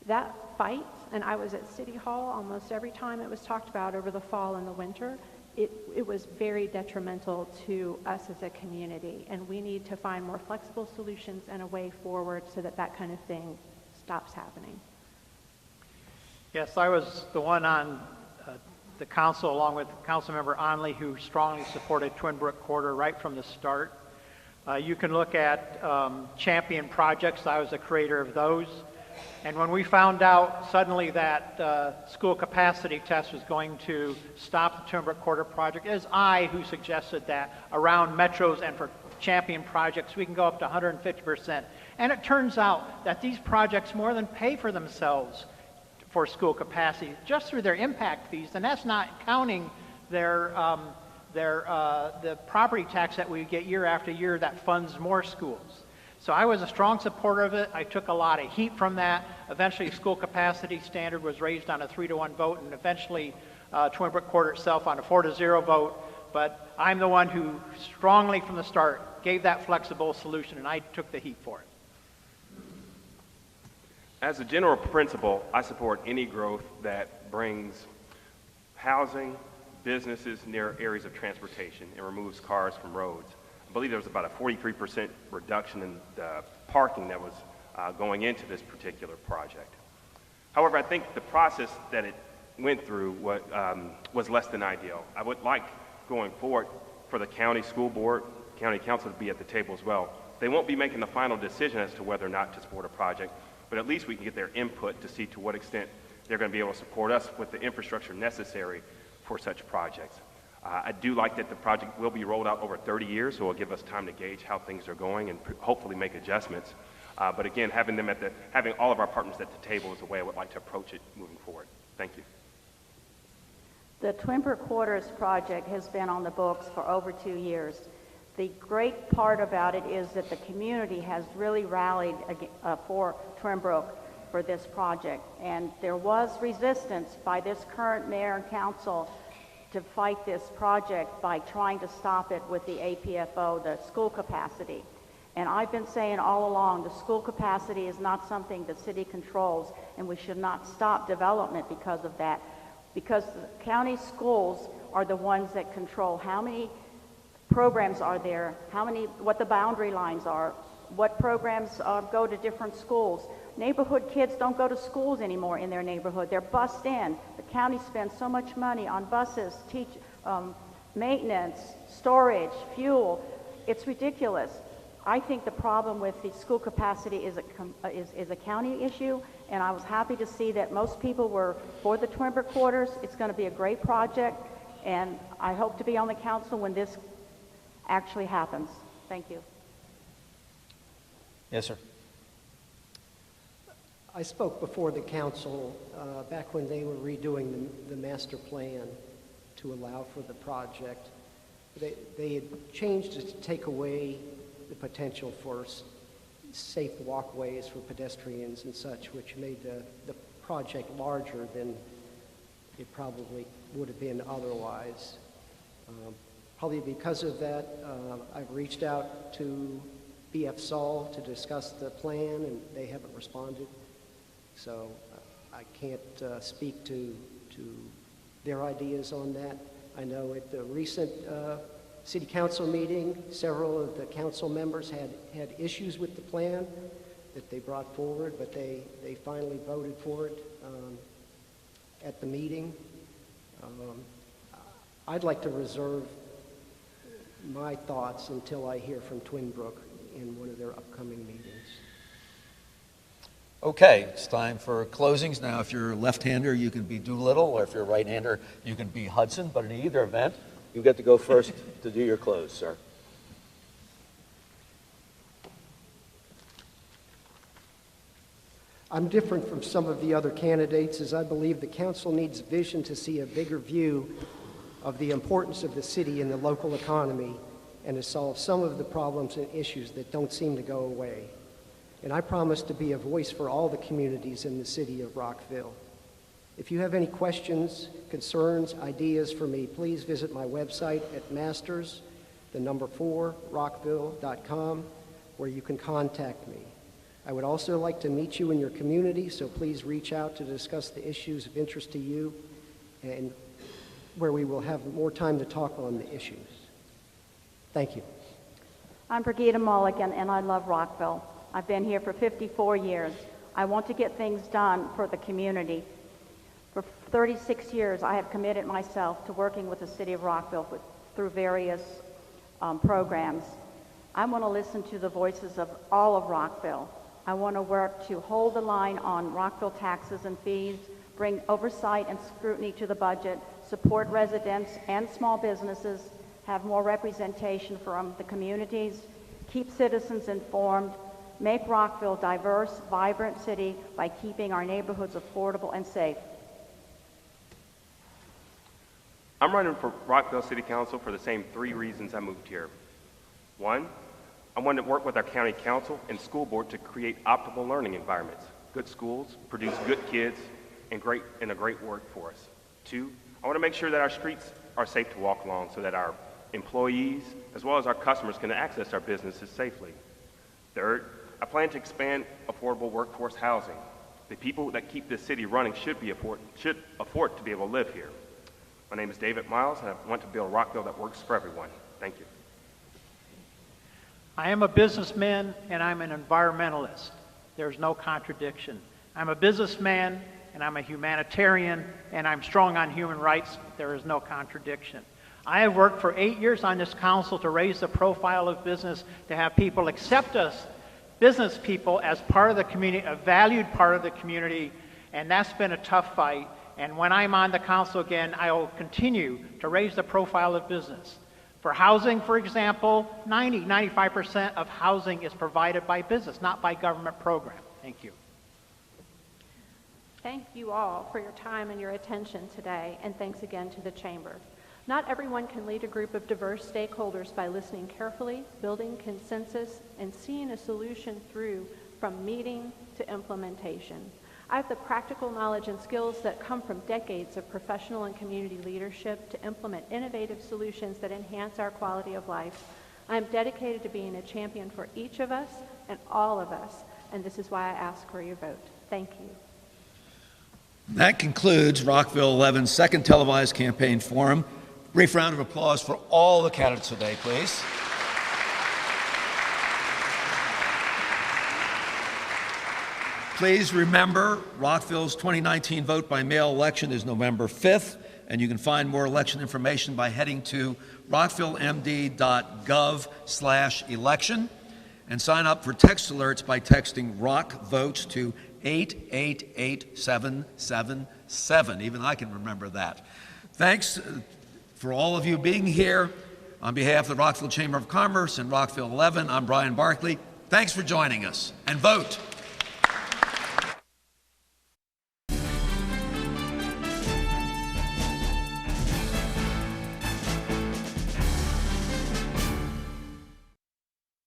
That fight, and I was at City Hall almost every time it was talked about over the fall and the winter, it was very detrimental to us as a community, and we need to find more flexible solutions and a way forward so that that kind of thing stops happening. Yes, I was the one on the council, along with Councilmember Onley, who strongly supported Twin Brook Quarter right from the start. You can look at champion projects. I was the creator of those. And when we found out suddenly that school capacity test was going to stop the Twin Brook Quarter project, it was I who suggested that around metros and for champion projects we can go up to 150%. And it turns out that these projects more than pay for themselves for school capacity just through their impact fees, and that's not counting the property tax that we get year after year that funds more schools. So I was a strong supporter of it. I took a lot of heat from that. Eventually, school capacity standard was raised on a 3-to-1 vote, and eventually Twin Brook Quarter itself on a 4-to-0 vote. But I'm the one who strongly from the start gave that flexible solution, and I took the heat for it. As a general principle, I support any growth that brings housing, businesses near areas of transportation and removes cars from roads. I believe there was about a 43% reduction in the parking that was going into this particular project. However, I think the process that it went through was less than ideal. I would like, going forward, for the county school board, county council to be at the table as well. They won't be making the final decision as to whether or not to support a project, but at least we can get their input to see to what extent they're going to be able to support us with the infrastructure necessary for such projects. I do like that the project will be rolled out over 30 years, so it'll give us time to gauge how things are going and hopefully make adjustments. But again, having all of our partners at the table is the way I would like to approach it moving forward. Thank you. The Twin Brook Quarters project has been on the books for over 2 years. The great part about it is that the community has really rallied for Twin Brook for this project. And there was resistance by this current mayor and council to fight this project by trying to stop it with the APFO, the school capacity. And I've been saying all along, the school capacity is not something the city controls, and we should not stop development because of that. Because the county schools are the ones that control how many programs are there, what the boundary lines are, what programs go to different schools. Neighborhood kids don't go to schools anymore in their neighborhood. They're bused in. The county spends so much money on buses, maintenance, storage, fuel. It's ridiculous. I think the problem with the school capacity is a county issue, and I was happy to see that most people were for the Twinbrook quarters. It's going to be a great project, and I hope to be on the council when this actually happens. Thank you. Yes, sir. I spoke before the council back when they were redoing the master plan to allow for the project. They had changed it to take away the potential for safe walkways for pedestrians and such, which made the project larger than it probably would have been otherwise. Probably because of that, I've reached out to BF Saul to discuss the plan, and they haven't responded. So I can't speak to their ideas on that. I know at the recent city council meeting, several of the council members had issues with the plan that they brought forward, but they finally voted for it at the meeting. I'd like to reserve my thoughts until I hear from Twinbrook in one of their upcoming meetings. Okay, it's time for closings. Now, if you're a left-hander, you can be Doolittle, or if you're a right-hander, you can be Hudson. But in either event, you get to go first to do your close, sir. I'm different from some of the other candidates, as I believe the council needs vision to see a bigger view of the importance of the city in the local economy and to solve some of the problems and issues that don't seem to go away. And I promise to be a voice for all the communities in the city of Rockville. If you have any questions, concerns, ideas for me, please visit my website at masters4rockville.com, where you can contact me. I would also like to meet you in your community, so please reach out to discuss the issues of interest to you, and where we will have more time to talk on the issues. Thank you. I'm Brigida Mulligan, and I love Rockville. I've been here for 54 years. I want to get things done for the community. For 36 years, I have committed myself to working with the city of Rockville through various programs. I want to listen to the voices of all of Rockville. I want to work to hold the line on Rockville taxes and fees, bring oversight and scrutiny to the budget, support residents and small businesses, have more representation from the communities, keep citizens informed, make Rockville a diverse, vibrant city by keeping our neighborhoods affordable and safe. I'm running for Rockville City Council for the same 3 reasons I moved here. 1, I want to work with our county council and school board to create optimal learning environments, good schools, produce good kids, and a great workforce. 2, I want to make sure that our streets are safe to walk along so that our employees, as well as our customers, can access our businesses safely. 3rd, I plan to expand affordable workforce housing. The people that keep this city running should afford to be able to live here. My name is David Miles, and I want to build a Rockville that works for everyone. Thank you. I am a businessman, and I'm an environmentalist. There's no contradiction. I'm a businessman, and I'm a humanitarian, and I'm strong on human rights. There is no contradiction. I have worked for 8 years on this council to raise the profile of business, to have people accept us, business people, as part of the community, a valued part of the community, and that's been a tough fight. And when I'm on the council again, I will continue to raise the profile of business. For housing, for example, 95% of housing is provided by business, not by government program. Thank you. Thank you all for your time and your attention today, and thanks again to the Chamber. Not everyone can lead a group of diverse stakeholders by listening carefully, building consensus, and seeing a solution through from meeting to implementation. I have the practical knowledge and skills that come from decades of professional and community leadership to implement innovative solutions that enhance our quality of life. I am dedicated to being a champion for each of us and all of us, and this is why I ask for your vote. Thank you. That concludes Rockville 11's second televised campaign forum. Brief round of applause for all the candidates today, please. Please remember, Rockville's 2019 vote by mail election is November 5th, and you can find more election information by heading to rockvillemd.gov/election and sign up for text alerts by texting ROCK VOTES to 888-777. Even I can remember that. Thanks for all of you being here. On behalf of the Rockville Chamber of Commerce and Rockville 11, I'm Brian Barkley. Thanks for joining us, and vote.